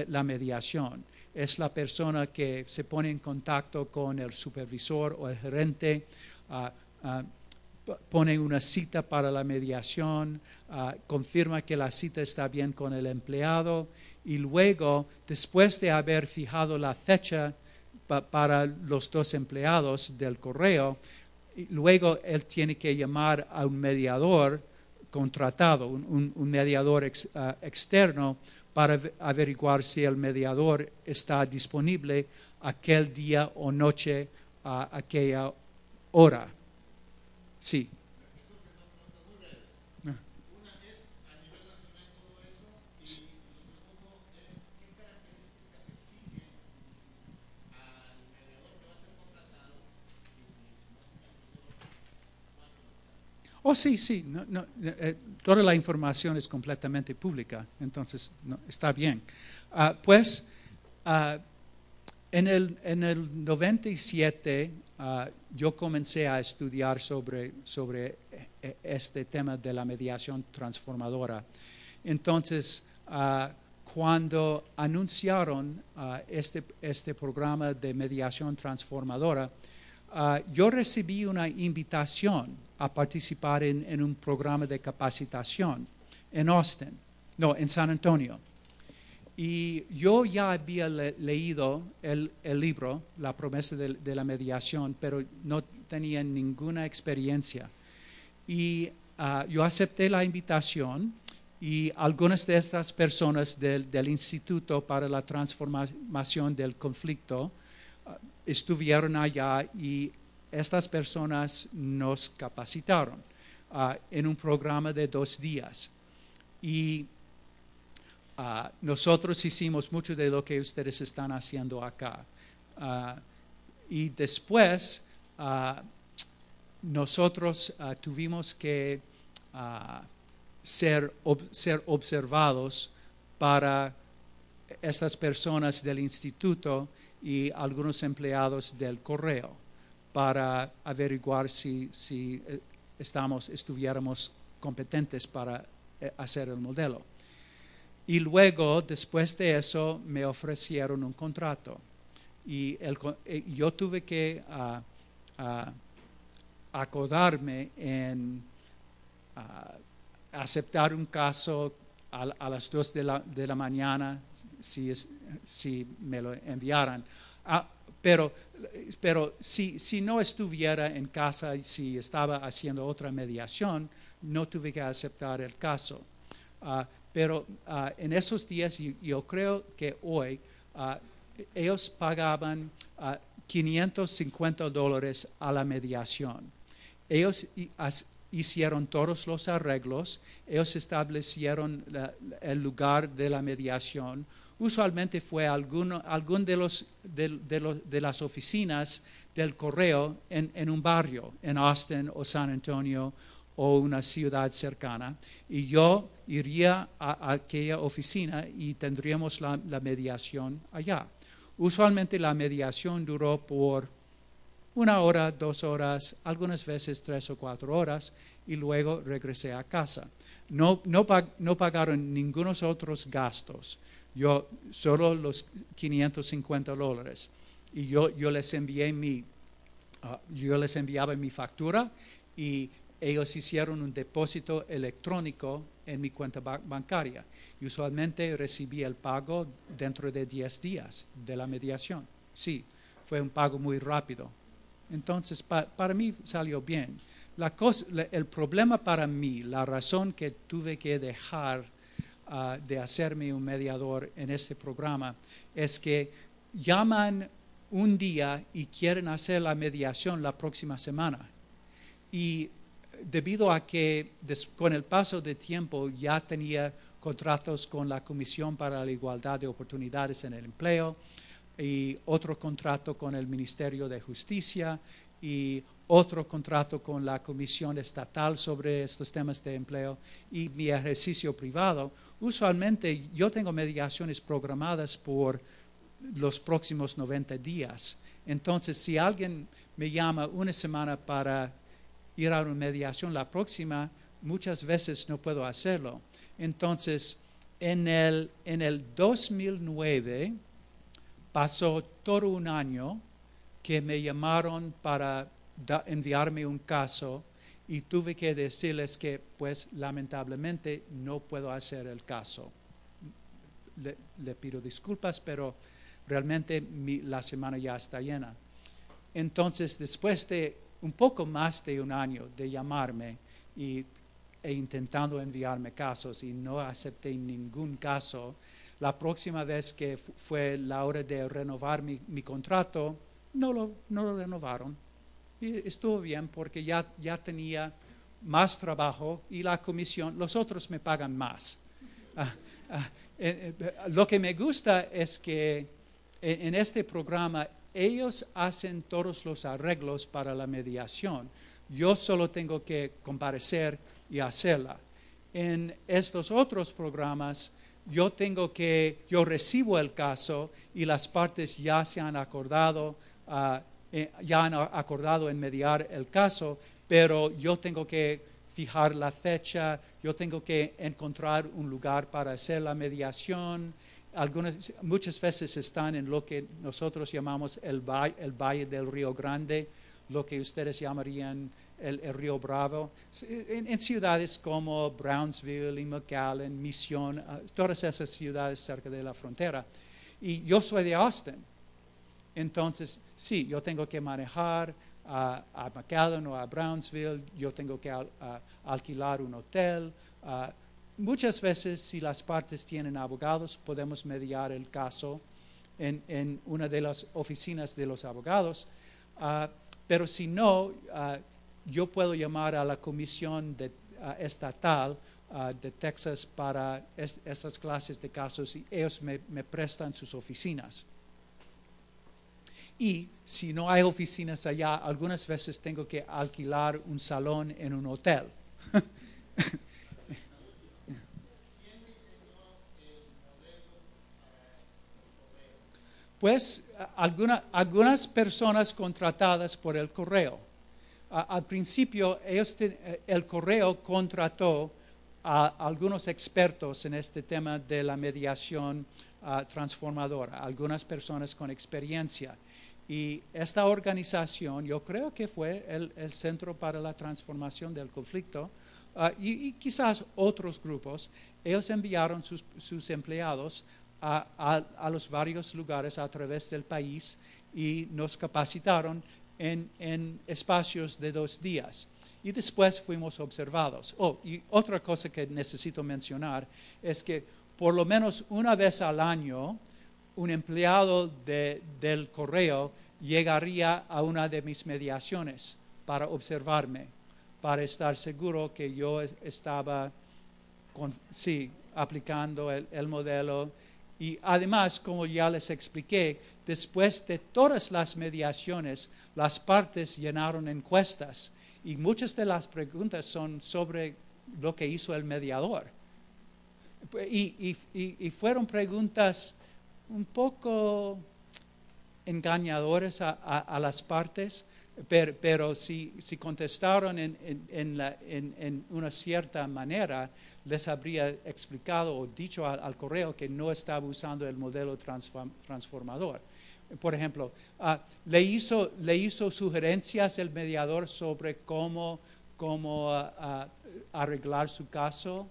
la mediación. Es la persona que se pone en contacto con el supervisor o el gerente, pone una cita para la mediación, confirma que la cita está bien con el empleado, y luego, después de haber fijado la fecha para los 2 empleados del correo, luego él tiene que llamar a un mediador contratado, un mediador externo, para averiguar si el mediador está disponible aquel día o noche a aquella hora. Sí. Oh, sí, sí. Toda la información es completamente pública, entonces está bien. En el 97 yo comencé a estudiar sobre este tema de la mediación transformadora. Entonces, cuando anunciaron este programa de mediación transformadora, yo recibí una invitación a participar en un programa de capacitación en San Antonio. Y yo ya había leído el libro, La promesa de la mediación, pero no tenía ninguna experiencia. Y yo acepté la invitación y algunas de estas personas del Instituto para la Transformación del Conflicto estuvieron allá y estas personas nos capacitaron en un programa de 2 días. Y nosotros hicimos mucho de lo que ustedes están haciendo acá. Y después nosotros tuvimos que ser observados para estas personas del instituto y algunos empleados del correo para averiguar si estuviéramos competentes para hacer el modelo. Y luego, después de eso, me ofrecieron un contrato. Y yo tuve que acordarme en aceptar un caso a las 2 de la mañana si me lo enviaran. Pero si no estuviera en casa, si estaba haciendo otra mediación, no tuve que aceptar el caso. Pero en esos días, yo creo que hoy, ellos pagaban $550 a la mediación. Ellos hicieron todos los arreglos, ellos establecieron el lugar de la mediación. Usualmente fue algún de las oficinas del correo en un barrio, en Austin o San Antonio o una ciudad cercana, y yo iría a aquella oficina y tendríamos la mediación allá. Usualmente la mediación duró por 1 hora, 2 horas, algunas veces 3 o 4 horas, y luego regresé a casa. No pagaron ningunos otros gastos. Yo solo los $550. Y yo les enviaba mi factura y ellos hicieron un depósito electrónico en mi cuenta bancaria. Y usualmente recibí el pago dentro de 10 días de la mediación. Sí, fue un pago muy rápido. Entonces, para mí salió bien. El problema para mí, la razón que tuve que dejar de hacerme un mediador en este programa, es que llaman un día y quieren hacer la mediación la próxima semana. Y debido a que con el paso del tiempo ya tenía contratos con la Comisión para la Igualdad de Oportunidades en el Empleo, y otro contrato con el Ministerio de Justicia, y otro contrato con la Comisión Estatal sobre estos temas de empleo, y mi ejercicio privado, usualmente yo tengo mediaciones programadas por los próximos 90 días. Entonces, si alguien me llama una semana para ir a una mediación la próxima, muchas veces no puedo hacerlo. Entonces, en el 2009 pasó todo un año que me llamaron para enviarme un caso y tuve que decirles que, pues, lamentablemente no puedo hacer el caso. Le pido disculpas, pero realmente la semana ya está llena. Entonces, después de un poco más de un año de llamarme e intentando enviarme casos y no acepté ningún caso, la próxima vez que fue la hora de renovar mi contrato, no lo renovaron. Y estuvo bien porque ya tenía más trabajo y la comisión, los otros me pagan más. Lo que me gusta es que en este programa ellos hacen todos los arreglos para la mediación. Yo solo tengo que comparecer y hacerla. En estos otros programas yo recibo el caso y las partes ya se han acordado, en mediar el caso, pero yo tengo que fijar la fecha, yo tengo que encontrar un lugar para hacer la mediación. Muchas veces están en lo que nosotros llamamos el Valle del Río Grande, lo que ustedes llamarían el Río Bravo, en ciudades como Brownsville y McAllen, Misión, todas esas ciudades cerca de la frontera. Y yo soy de Austin, entonces sí, yo tengo que manejar a McAllen o a Brownsville, yo tengo que alquilar un hotel. Muchas veces, si las partes tienen abogados, podemos mediar el caso en una de las oficinas de los abogados, pero si no, yo puedo llamar a la comisión estatal de Texas para estas clases de casos y ellos me prestan sus oficinas. Y si no hay oficinas allá, algunas veces tengo que alquilar un salón en un hotel. Pues algunas personas contratadas por el correo. Al principio, el correo contrató a algunos expertos en este tema de la mediación transformadora, algunas personas con experiencia. Y esta organización, yo creo que fue el Centro para la Transformación del Conflicto, y quizás otros grupos, ellos enviaron sus empleados a los varios lugares a través del país y nos capacitaron en espacios de 2 días. Y después fuimos observados. Y otra cosa que necesito mencionar es que por lo menos una vez al año, un empleado del correo llegaría a una de mis mediaciones para observarme, para estar seguro que yo estaba aplicando el modelo. Y además, como ya les expliqué, después de todas las mediaciones, las partes llenaron encuestas y muchas de las preguntas son sobre lo que hizo el mediador. Y fueron preguntas un poco engañadoras a las partes, pero si contestaron en una cierta manera, les habría explicado o dicho al correo que no estaba usando el modelo transformador. Por ejemplo, le hizo sugerencias el mediador sobre cómo arreglar su caso.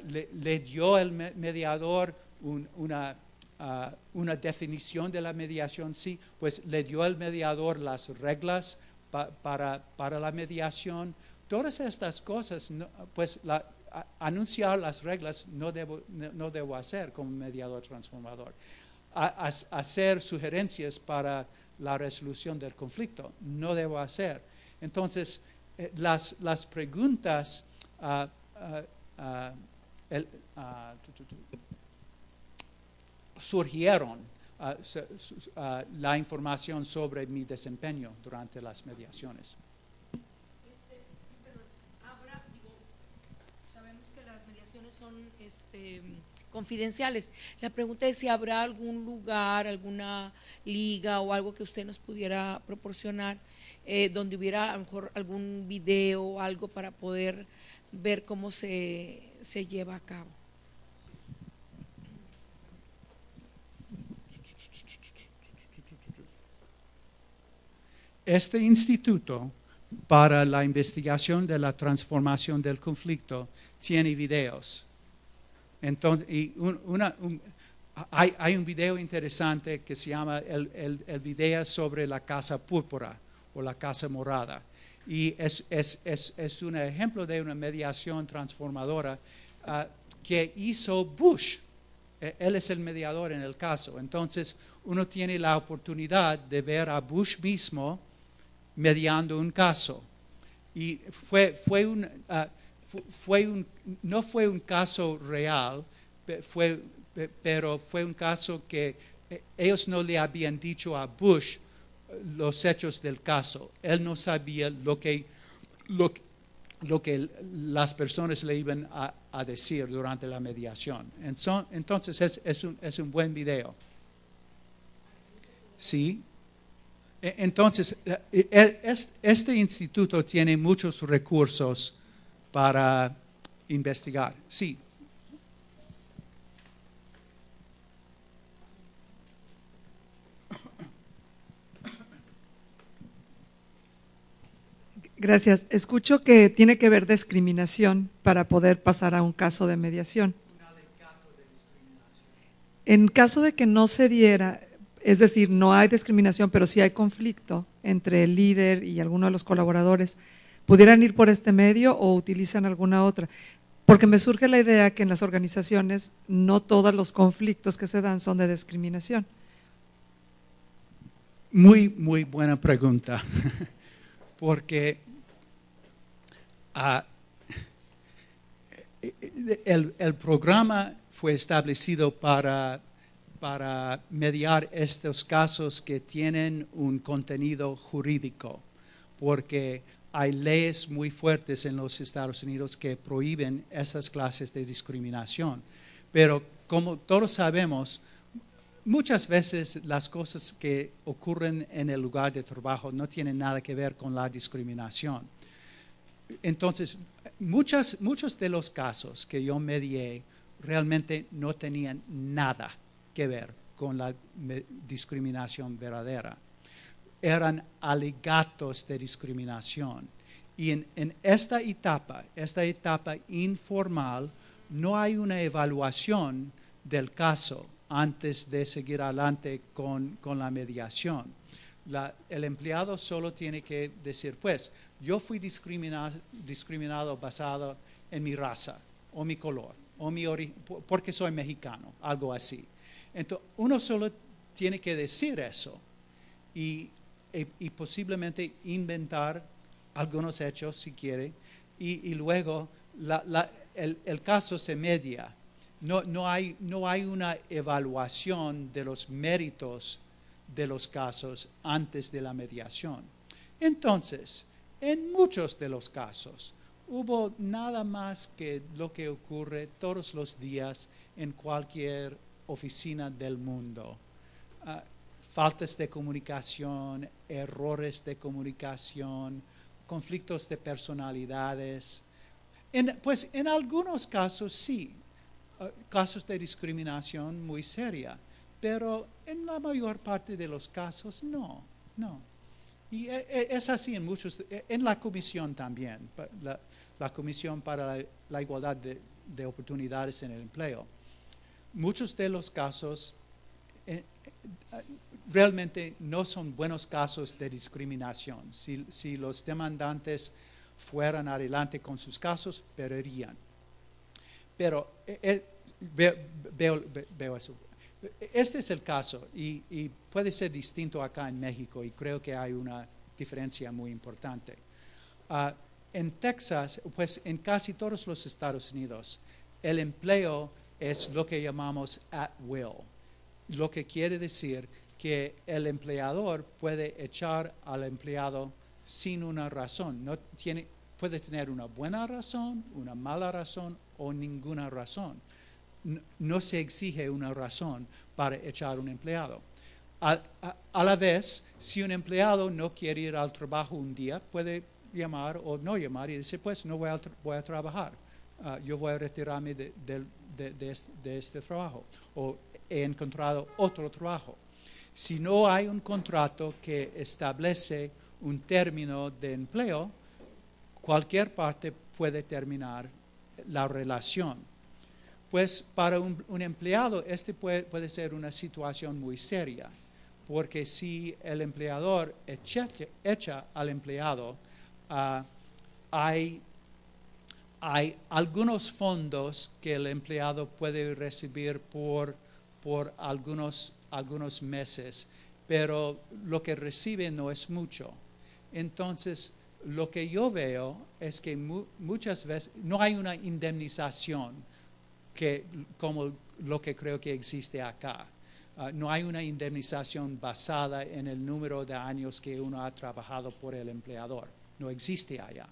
Le dio el mediador una definición de la mediación, sí, pues le dio el mediador las reglas para la mediación. Todas estas cosas, pues anunciar las reglas no debo hacer como mediador transformador. Hacer sugerencias para la resolución del conflicto no debo hacer. Entonces, las preguntas surgieron la información sobre mi desempeño durante las mediaciones. Pero sabemos que las mediaciones son confidenciales. La pregunta es si habrá algún lugar, alguna liga o algo que usted nos pudiera proporcionar donde hubiera a lo mejor algún video o algo para poder ver cómo se lleva a cabo. Este instituto para la investigación de la transformación del conflicto tiene videos. Entonces, hay un video interesante que se llama el video sobre la casa púrpura o la casa morada. Y es un ejemplo de una mediación transformadora que hizo Bush Él es el mediador en el caso. Entonces, uno tiene la oportunidad de ver a Bush mismo mediando un caso. Y no fue un caso real, pero fue un caso que ellos no le habían dicho a Bush los hechos del caso. Él no sabía lo que las personas le iban a decir durante la mediación. Entonces es un buen video. Sí. Entonces, este instituto tiene muchos recursos para investigar. Sí. Gracias. Escucho que tiene que haber discriminación para poder pasar a un caso de mediación. En caso de que no se diera, es decir, no hay discriminación, pero sí hay conflicto entre el líder y alguno de los colaboradores, ¿pudieran ir por este medio o utilizan alguna otra? Porque me surge la idea que en las organizaciones no todos los conflictos que se dan son de discriminación. Muy, muy buena pregunta. Porque el programa fue establecido para mediar estos casos que tienen un contenido jurídico, porque hay leyes muy fuertes en los Estados Unidos que prohíben estas clases de discriminación. Pero como todos sabemos, muchas veces las cosas que ocurren en el lugar de trabajo no tienen nada que ver con la discriminación. Entonces, muchos de los casos que yo medié realmente no tenían nada que ver con la discriminación verdadera. Eran alegatos de discriminación. Y en esta etapa informal, no hay una evaluación del caso antes de seguir adelante con la mediación. El empleado solo tiene que decir, pues, yo fui discriminado basado en mi raza, o mi color, o mi origen, porque soy mexicano, algo así. Entonces, uno solo tiene que decir eso y posiblemente inventar algunos hechos, si quiere, y luego el caso se media. No hay una evaluación de los méritos de los casos antes de la mediación. Entonces, en muchos de los casos, hubo nada más que lo que ocurre todos los días en cualquier oficina del mundo. Faltas de comunicación, errores de comunicación, conflictos de personalidades. Pues en algunos casos sí, casos de discriminación muy seria, pero en la mayor parte de los casos no. Y es así en la comisión también, la Comisión para la Igualdad de Oportunidades en el Empleo. Muchos de los casos realmente no son buenos casos de discriminación. Si los demandantes fueran adelante con sus casos, perderían. Pero veo eso. Este es el caso y puede ser distinto acá en México y creo que hay una diferencia muy importante. En Texas, pues en casi todos los Estados Unidos, el empleo es lo que llamamos at will, lo que quiere decir que el empleador puede echar al empleado sin una razón. Puede tener una buena razón, una mala razón o ninguna razón. No se exige una razón para echar un empleado. A la vez, si un empleado no quiere ir al trabajo un día, puede llamar o no llamar y decir, pues no voy a trabajar. Yo voy a retirarme de este trabajo o he encontrado otro trabajo. Si no hay un contrato que establece un término de empleo, cualquier parte puede terminar la relación. Pues para un empleado puede ser una situación muy seria, porque si el empleador echa al empleado, hay hay algunos fondos que el empleado puede recibir por algunos meses, pero lo que recibe no es mucho. Entonces, lo que yo veo es que muchas veces no hay una indemnización como lo que creo que existe acá. No hay una indemnización basada en el número de años que uno ha trabajado por el empleador. No existe allá.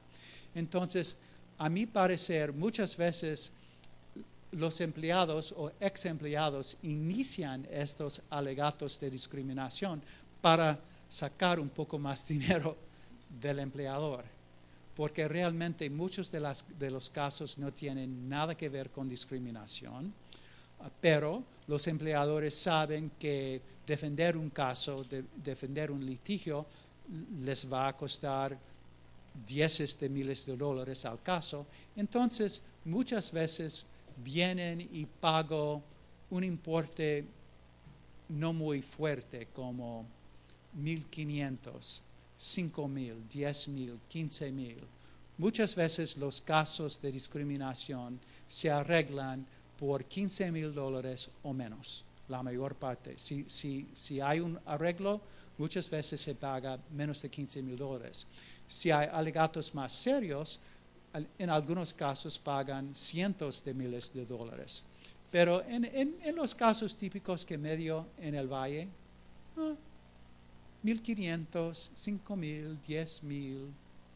Entonces, a mi parecer, muchas veces los empleados o ex empleados inician estos alegatos de discriminación para sacar un poco más dinero del empleador, porque realmente muchos de los casos no tienen nada que ver con discriminación, pero los empleadores saben que defender un caso, defender un litigio, les va a costar dieces de miles de dólares al caso. Entonces, muchas veces vienen y pago un importe no muy fuerte, como $1,500, $5,000, $10,000, $15,000. Muchas veces los casos de discriminación se arreglan por $15,000 o menos, la mayor parte. Si hay un arreglo, muchas veces se paga menos de $15,000. Si hay alegatos más serios, en algunos casos pagan cientos de miles de dólares. Pero en los casos típicos que me dio en el Valle, 1,500, 5,000, 10,000,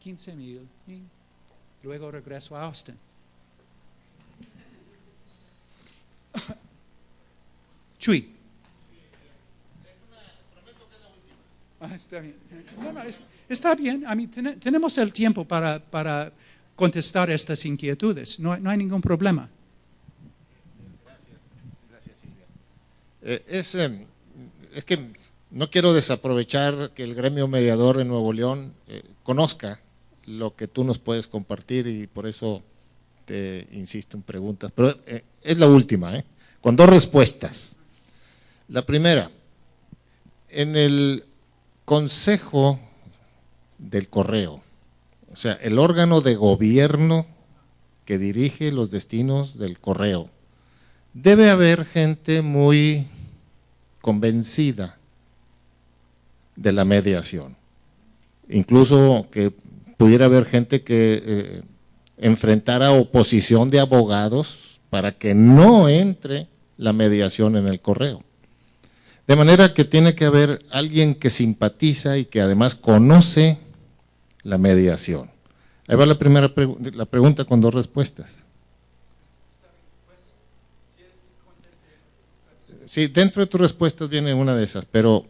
15,000, y luego regreso a Austin. Chuy. Está bien. No, está bien. A mí tenemos el tiempo para contestar estas inquietudes. No hay ningún problema. Gracias, Silvia. Es que no quiero desaprovechar que el gremio mediador en Nuevo León conozca lo que tú nos puedes compartir, y por eso te insisto en preguntas. Pero es la última, con 2 respuestas. La primera, en el Consejo del Correo, o sea, el órgano de gobierno que dirige los destinos del correo, debe haber gente muy convencida de la mediación. Incluso que pudiera haber gente que enfrentara oposición de abogados para que no entre la mediación en el correo. De manera que tiene que haber alguien que simpatiza y que además conoce la mediación. Ahí va la primera la pregunta con 2 respuestas. Sí, dentro de tus respuestas viene una de esas, pero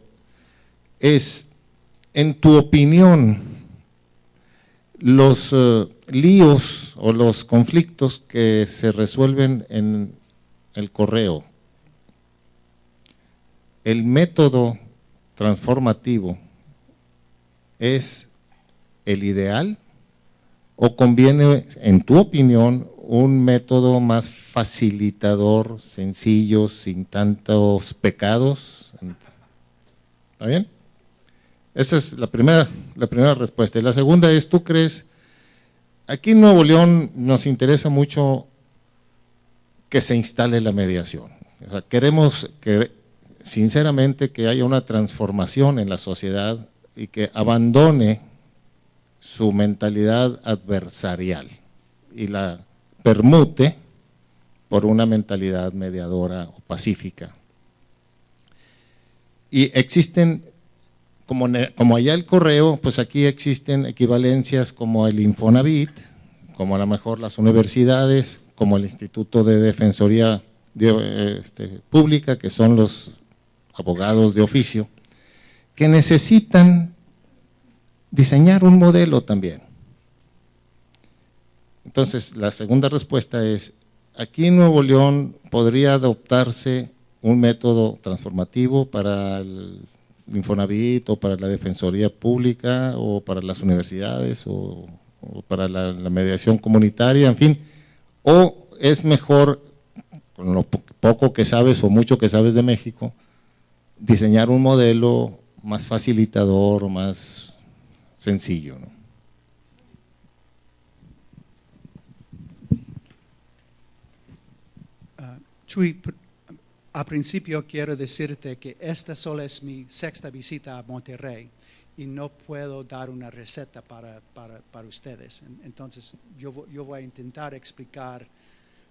en tu opinión, los líos o los conflictos que se resuelven en el correo, ¿el método transformativo es el ideal o conviene, en tu opinión, un método más facilitador, sencillo, sin tantos pecados? ¿Está bien? Esa es la primera respuesta. Y la segunda es, ¿tú crees? Aquí en Nuevo León nos interesa mucho que se instale la mediación. O sea, queremos sinceramente que haya una transformación en la sociedad y que abandone su mentalidad adversarial y la permute por una mentalidad mediadora o pacífica. Y existen, como allá el correo, pues aquí existen equivalencias como el Infonavit, como a lo mejor las universidades, como el Instituto de Defensoría Pública, que son los abogados de oficio, que necesitan diseñar un modelo también. Entonces, la segunda respuesta es, aquí en Nuevo León podría adoptarse un método transformativo para el Infonavit o para la Defensoría Pública o para las universidades o para la mediación comunitaria, en fin, o es mejor, con lo poco que sabes o mucho que sabes de México, diseñar un modelo más facilitador, más sencillo, ¿no? Chuy, a principio quiero decirte que esta solo es mi sexta visita a Monterrey y no puedo dar una receta para ustedes. Entonces, yo voy a intentar explicar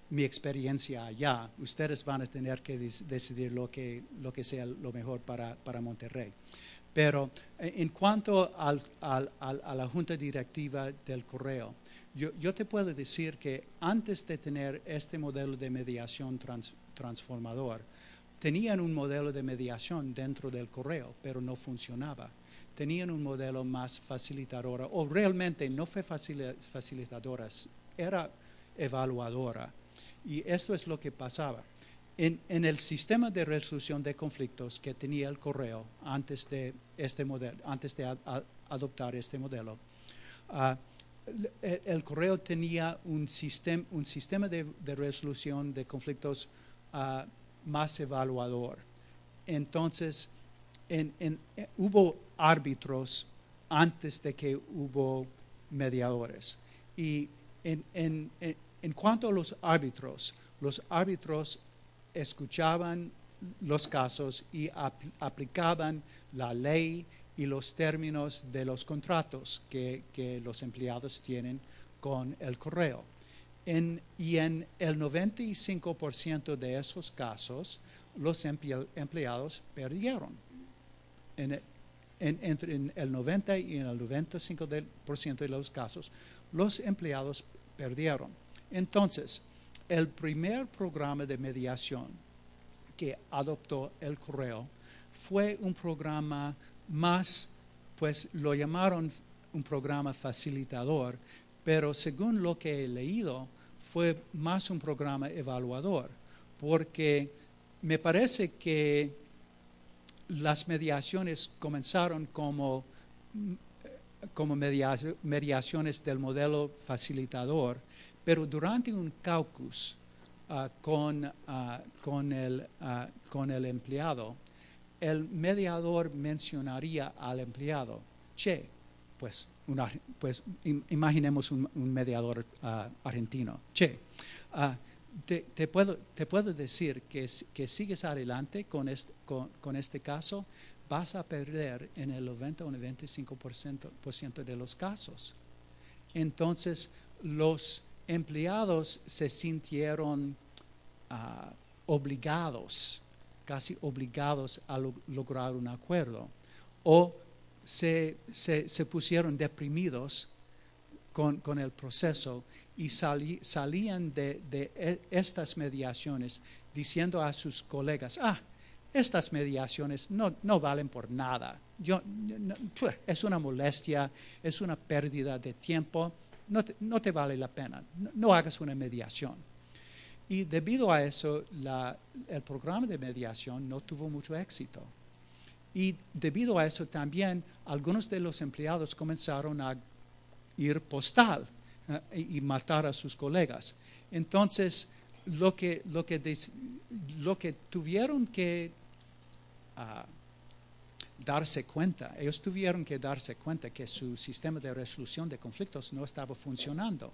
mi experiencia allá. Ustedes van a tener que decidir lo que sea lo mejor para Monterrey. Pero en cuanto a la junta directiva del Correo, yo te puedo decir que antes de tener este modelo de mediación transformador, tenían un modelo de mediación dentro del Correo, pero no funcionaba. Tenían un modelo más facilitadora, o realmente no fue facilitadora, era evaluadora. Y esto es lo que pasaba. En el sistema de resolución de conflictos que tenía el Correo antes de este modelo, antes de adoptar este modelo, el Correo tenía un sistema de resolución de conflictos más evaluador. Entonces, hubo árbitros antes de que hubo mediadores. Y en cuanto a los árbitros escuchaban los casos y aplicaban la ley y los términos de los contratos que los empleados tienen con el Correo. Y en el 95% de esos casos, los empleados perdieron. Entre el 90 y el 95% de los casos, los empleados perdieron. Entonces, el primer programa de mediación que adoptó el Correo fue un programa más, pues lo llamaron un programa facilitador, pero según lo que he leído, fue más un programa evaluador, porque me parece que las mediaciones comenzaron como mediaciones del modelo facilitador, pero durante un caucus con el empleado, el mediador mencionaría al empleado, che, pues imaginemos un mediador argentino, che, te puedo decir que sigues adelante con este caso, vas a perder en el 90 o 95% de los casos. Entonces, los empleados se sintieron casi obligados a lograr un acuerdo, o se pusieron deprimidos con el proceso y salían de estas mediaciones diciendo a sus colegas, estas mediaciones no valen por nada, es una molestia, es una pérdida de tiempo, no te vale la pena, no hagas una mediación. Y debido a eso, el programa de mediación no tuvo mucho éxito. Y debido a eso también, algunos de los empleados comenzaron a ir postal y matar a sus colegas. Entonces, lo que tuvieron que ellos tuvieron que darse cuenta que su sistema de resolución de conflictos no estaba funcionando,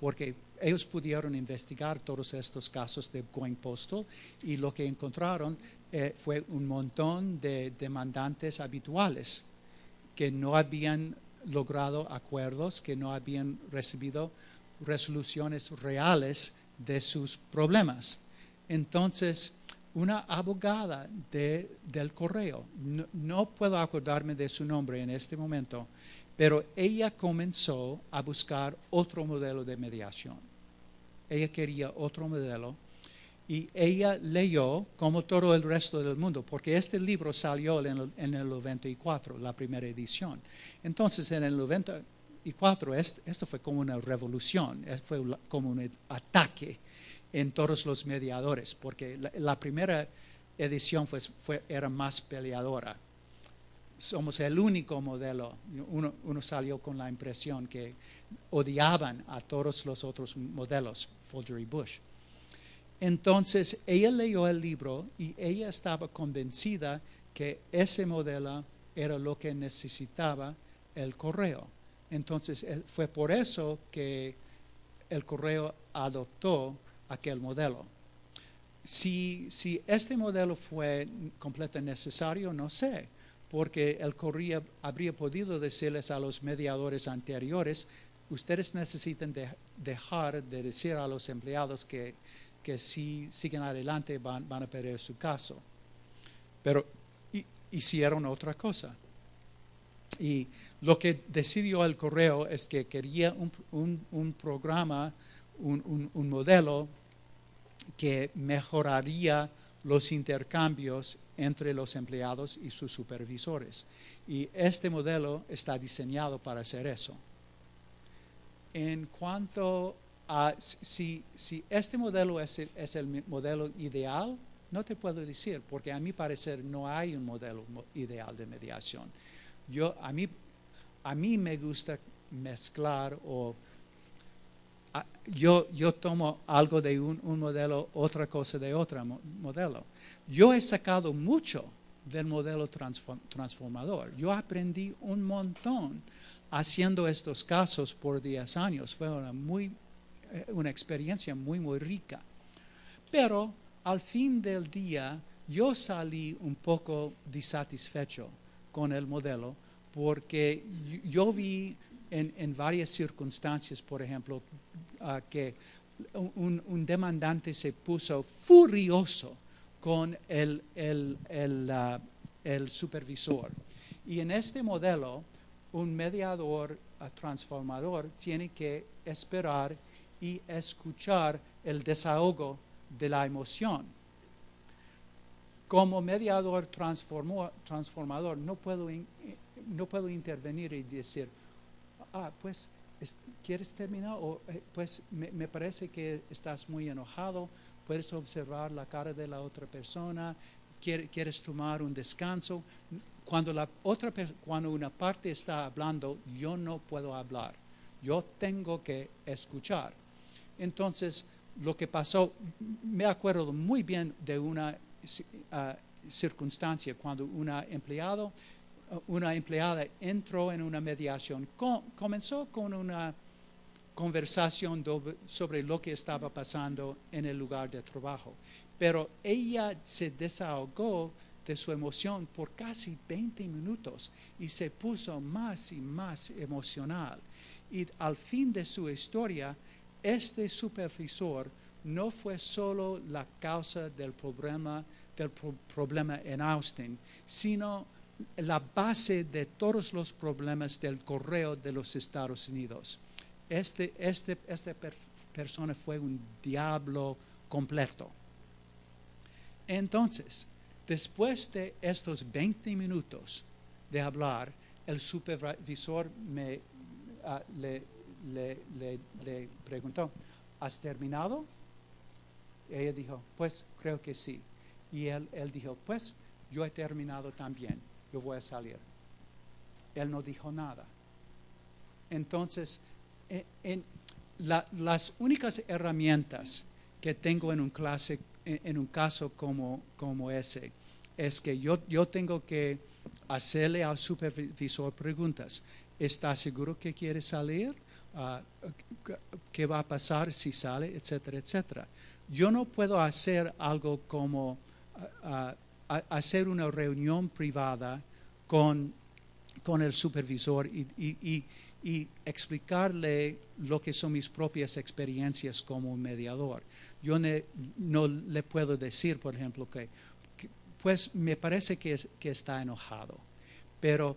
porque ellos pudieron investigar todos estos casos de Going Postal y lo que encontraron fue un montón de demandantes habituales que no habían logrado acuerdos, que no habían recibido resoluciones reales de sus problemas. Entonces, una abogada del Correo, no puedo acordarme de su nombre en este momento, pero ella comenzó a buscar otro modelo de mediación. Ella quería otro modelo y ella leyó, como todo el resto del mundo, porque este libro salió en el 94, la primera edición. Entonces, en el 94, esto fue como una revolución, fue como un ataque en todos los mediadores, porque la primera edición era más peleadora. Somos el único modelo. Uno salió con la impresión que odiaban a todos los otros modelos, Folger y Bush. Entonces, ella leyó el libro y ella estaba convencida que ese modelo era lo que necesitaba el Correo. Entonces, fue por eso que el Correo adoptó aquel modelo. si este modelo fue completamente necesario, no sé, porque el correo habría podido decirles a los mediadores anteriores, ustedes necesitan dejar de decir a los empleados que si siguen adelante van a perder su caso. Pero hicieron otra cosa. Y lo que decidió el correo es que quería un programa, un modelo que mejoraría los intercambios entre los empleados y sus supervisores. Y este modelo está diseñado para hacer eso. En cuanto a si este modelo es el modelo ideal, no te puedo decir, porque a mi parecer no hay un modelo ideal de mediación. A mí me gusta mezclar yo tomo algo de un modelo, otra cosa de otro modelo. Yo he sacado mucho del modelo transformador. Yo aprendí un montón haciendo estos casos por 10 años. Fue una experiencia muy, muy rica. Pero al fin del día, yo salí un poco disatisfecho con el modelo porque yo vi en varias circunstancias, por ejemplo, que un demandante se puso furioso con el supervisor. Y en este modelo, un mediador transformador tiene que esperar y escuchar el desahogo de la emoción. Como mediador transformador no puedo intervenir y decir, pues, ¿quieres terminar? O, pues, me parece que estás muy enojado, puedes observar la cara de la otra persona, ¿quieres tomar un descanso? Cuando una parte está hablando, yo no puedo hablar, yo tengo que escuchar. Entonces, lo que pasó, me acuerdo muy bien de una circunstancia cuando una empleada entró en una mediación, comenzó con una conversación sobre lo que estaba pasando en el lugar de trabajo, pero ella se desahogó de su emoción por casi 20 minutos y se puso más y más emocional. Y al fin de su historia, este supervisor no fue solo la causa del problema en Austin, sino la base de todos los problemas del correo de los Estados Unidos. Esta persona fue un diablo completo. Entonces, después de estos 20 minutos de hablar, el supervisor le preguntó, ¿has terminado? Ella dijo, pues creo que sí. Y él dijo, pues yo he terminado también, yo voy a salir. Él no dijo nada. Entonces, las únicas herramientas que tengo en un caso como ese, es que yo tengo que hacerle al supervisor preguntas. ¿Está seguro que quiere salir? ¿Qué va a pasar si sale? Etcétera, etcétera. Yo no puedo hacer algo como hacer una reunión privada con el supervisor y explicarle lo que son mis propias experiencias como mediador. Yo no le puedo decir, por ejemplo, que pues me parece que está enojado, pero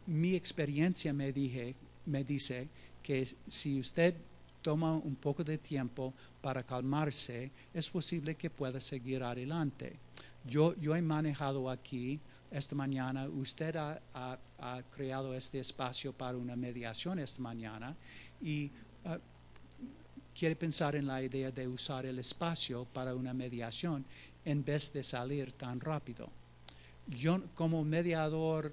mi experiencia me dice que si usted toma un poco de tiempo para calmarse, es posible que pueda seguir adelante. Yo he manejado aquí esta mañana, usted ha creado este espacio para una mediación esta mañana y quiere pensar en la idea de usar el espacio para una mediación en vez de salir tan rápido. Yo como mediador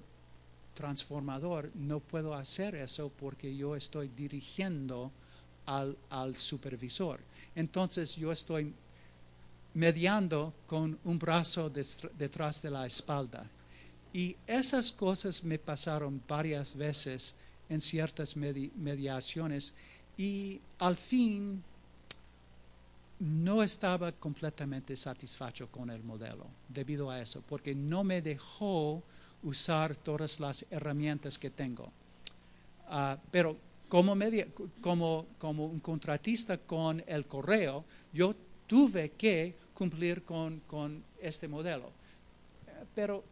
transformador no puedo hacer eso porque yo estoy dirigiendo al supervisor. Entonces yo estoy mediando con un brazo detrás de la espalda. Y esas cosas me pasaron varias veces en ciertas mediaciones y al fin no estaba completamente satisfecho con el modelo debido a eso, porque no me dejó usar todas las herramientas que tengo. Pero como un contratista con el correo, yo tuve que cumplir con este modelo. Pero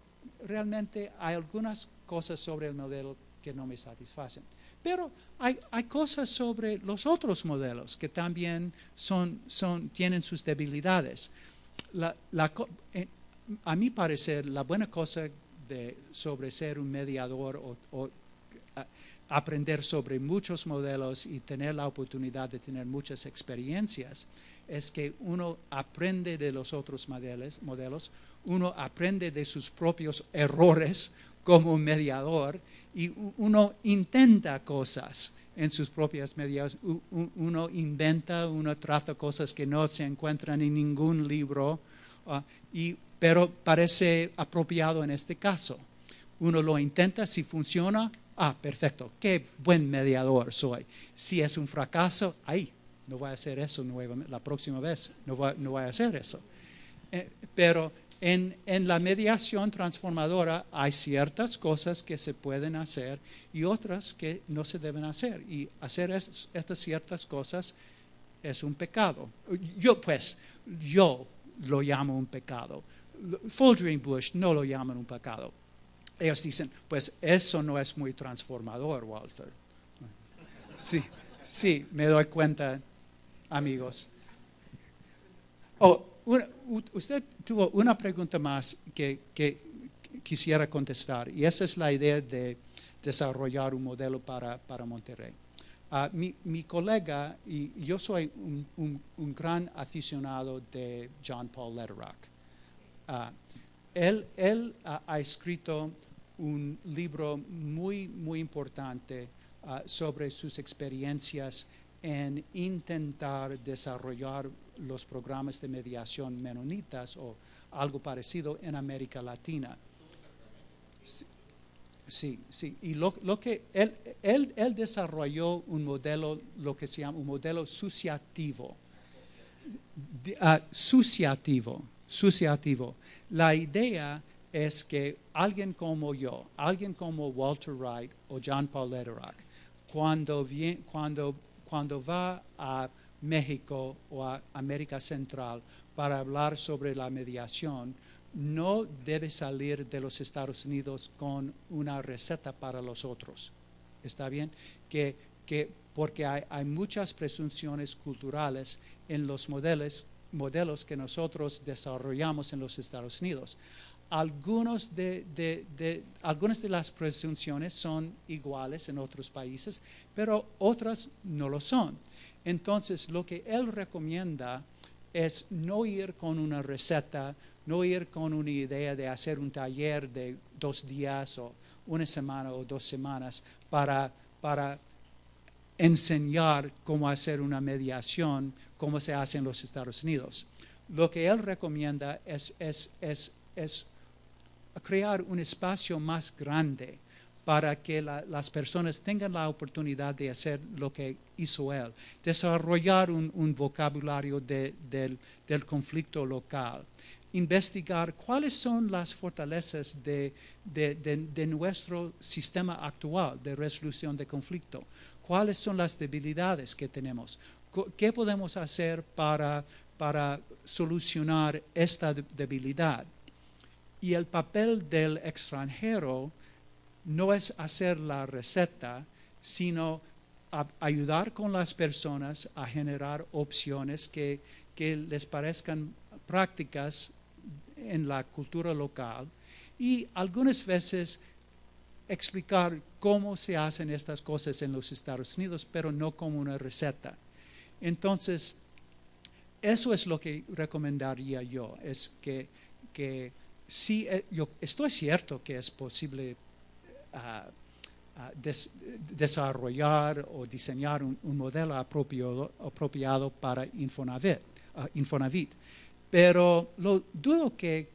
realmente hay algunas cosas sobre el modelo que no me satisfacen. Pero hay cosas sobre los otros modelos que también tienen sus debilidades. A mi parecer, la buena cosa sobre ser un mediador o aprender sobre muchos modelos y tener la oportunidad de tener muchas experiencias es que uno aprende de los otros modelos, uno aprende de sus propios errores como mediador y uno intenta cosas en sus propias medidas, uno inventa, uno trata cosas que no se encuentran en ningún libro, pero parece apropiado en este caso. Uno lo intenta, si funciona, perfecto, qué buen mediador soy. Si es un fracaso, no voy a hacer eso nuevamente, la próxima vez no voy a hacer eso. Pero en la mediación transformadora hay ciertas cosas que se pueden hacer y otras que no se deben hacer. Y hacer estas ciertas cosas es un pecado. Yo lo llamo un pecado. Folger y Bush no lo llaman un pecado. Ellos dicen, pues eso no es muy transformador, Walter. Sí, me doy cuenta, amigos. Usted tuvo una pregunta más que quisiera contestar, y esa es la idea de desarrollar un modelo para Monterrey. Mi colega, y yo soy un gran aficionado de John Paul Lederach. Él ha escrito un libro muy, muy importante sobre sus experiencias en intentar desarrollar los programas de mediación menonitas o algo parecido en América Latina. Sí. Y lo que él desarrolló un modelo, lo que se llama un modelo suciativo. Suciativo. La idea es que alguien como yo, alguien como Walter Wright o John Paul Lederach, cuando va a México o a América Central para hablar sobre la mediación, no debe salir de los Estados Unidos con una receta para los otros. ¿Está bien? Porque hay muchas presunciones culturales en los modelos que nosotros desarrollamos en los Estados Unidos. Algunas de las presunciones son iguales en otros países, pero otras no lo son. Entonces, lo que él recomienda es no ir con una receta, no ir con una idea de hacer un taller de 2 días o 1 semana o 2 semanas para enseñar cómo hacer una mediación, como se hace en los Estados Unidos. Lo que él recomienda es crear un espacio más grande para que las personas tengan la oportunidad de hacer lo que hizo él, desarrollar un vocabulario del conflicto local, investigar cuáles son las fortalezas de nuestro sistema actual de resolución de conflicto, cuáles son las debilidades que tenemos, qué podemos hacer para solucionar esta debilidad. Y el papel del extranjero no es hacer la receta, sino ayudar con las personas a generar opciones que les parezcan prácticas en la cultura local y algunas veces explicar cómo se hacen estas cosas en los Estados Unidos, pero no como una receta. Entonces, eso es lo que recomendaría yo, es que sí, yo estoy cierto que es posible desarrollar o diseñar un modelo apropiado para Infonavit. Pero dudo que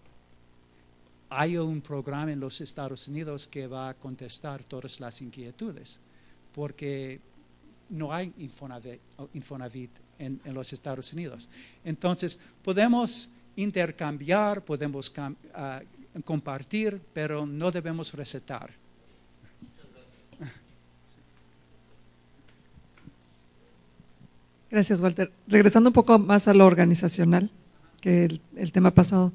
haya un programa en los Estados Unidos que va a contestar todas las inquietudes, porque no hay Infonavit en los Estados Unidos. Entonces, podemos intercambiar, podemos compartir, pero no debemos recetar. Gracias, Walter. Regresando un poco más a lo organizacional, que el tema pasado.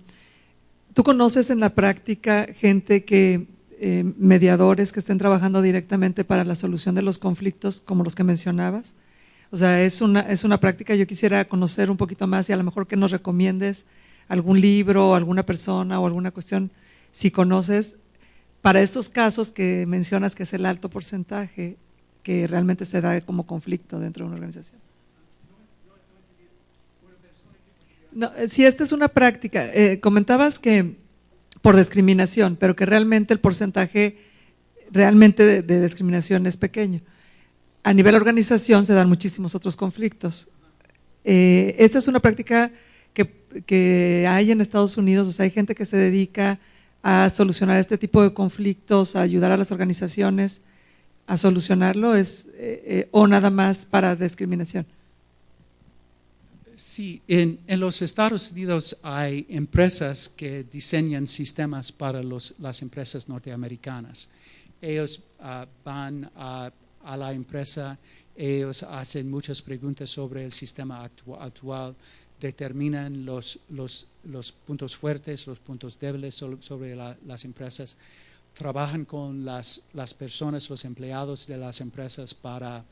¿Tú conoces en la práctica gente que, mediadores que estén trabajando directamente para la solución de los conflictos como los que mencionabas? O sea, es una práctica, yo quisiera conocer un poquito más y a lo mejor que nos recomiendes algún libro, alguna persona o alguna cuestión, si conoces, para estos casos que mencionas que es el alto porcentaje que realmente se da como conflicto dentro de una organización. No, si esta es una práctica, comentabas que por discriminación, pero que realmente el porcentaje realmente de discriminación es pequeño. A nivel organización se dan muchísimos otros conflictos. Esta es una práctica que hay en Estados Unidos, o sea, hay gente que se dedica a solucionar este tipo de conflictos, a ayudar a las organizaciones a solucionarlo, o nada más para discriminación. Sí, en los Estados Unidos hay empresas que diseñan sistemas para las empresas norteamericanas. Ellos van a la empresa, ellos hacen muchas preguntas sobre el sistema actual, determinan los puntos fuertes, los puntos débiles sobre las empresas, trabajan con las personas, los empleados de las empresas para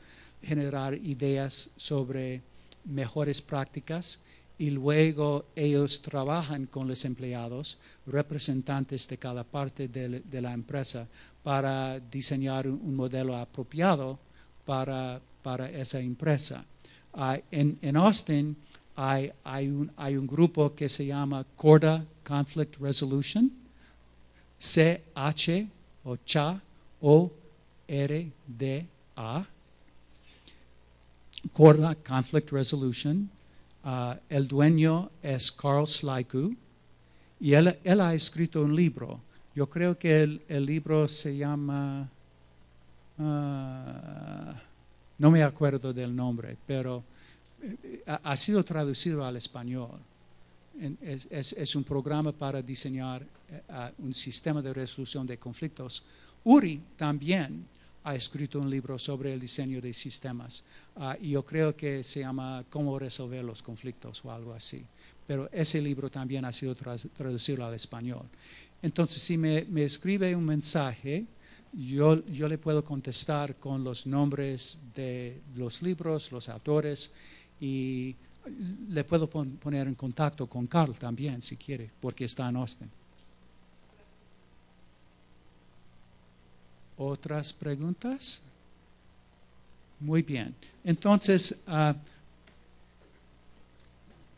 generar ideas sobre mejores prácticas y luego ellos trabajan con los empleados, representantes de cada parte de la empresa para diseñar un modelo apropiado para esa empresa. En Austin hay un grupo que se llama CORDA Conflict Resolution, CHORDA. CORDA Conflict Resolution. El dueño es Carl Slyku y él ha escrito un libro. Yo creo que el libro se llama, no me acuerdo del nombre, pero ha sido traducido al español. Es un programa para diseñar un sistema de resolución de conflictos. Uri también ha escrito un libro sobre el diseño de sistemas y yo creo que se llama Cómo resolver los conflictos o algo así. Pero ese libro también ha sido traducido al español. Entonces, si me escribe un mensaje, yo le puedo contestar con los nombres de los libros, los autores, y le puedo poner en contacto con Carl también, si quiere, porque está en Austin. ¿Otras preguntas? Muy bien. Entonces,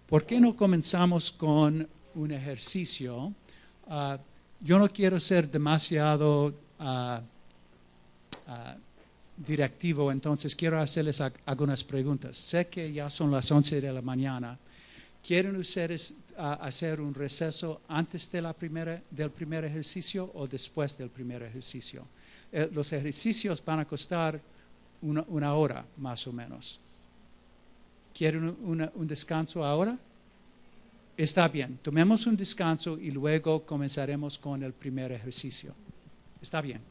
¿por qué no comenzamos con un ejercicio? Yo no quiero ser demasiado directivo, entonces quiero hacerles algunas preguntas. Sé que ya son las 11 de la mañana. ¿Quieren ustedes hacer un receso antes de del primer ejercicio o después del primer ejercicio? Los ejercicios van a costar una hora más o menos. ¿Quieren un descanso ahora? Está bien, tomemos un descanso y luego comenzaremos con el primer ejercicio. Está bien.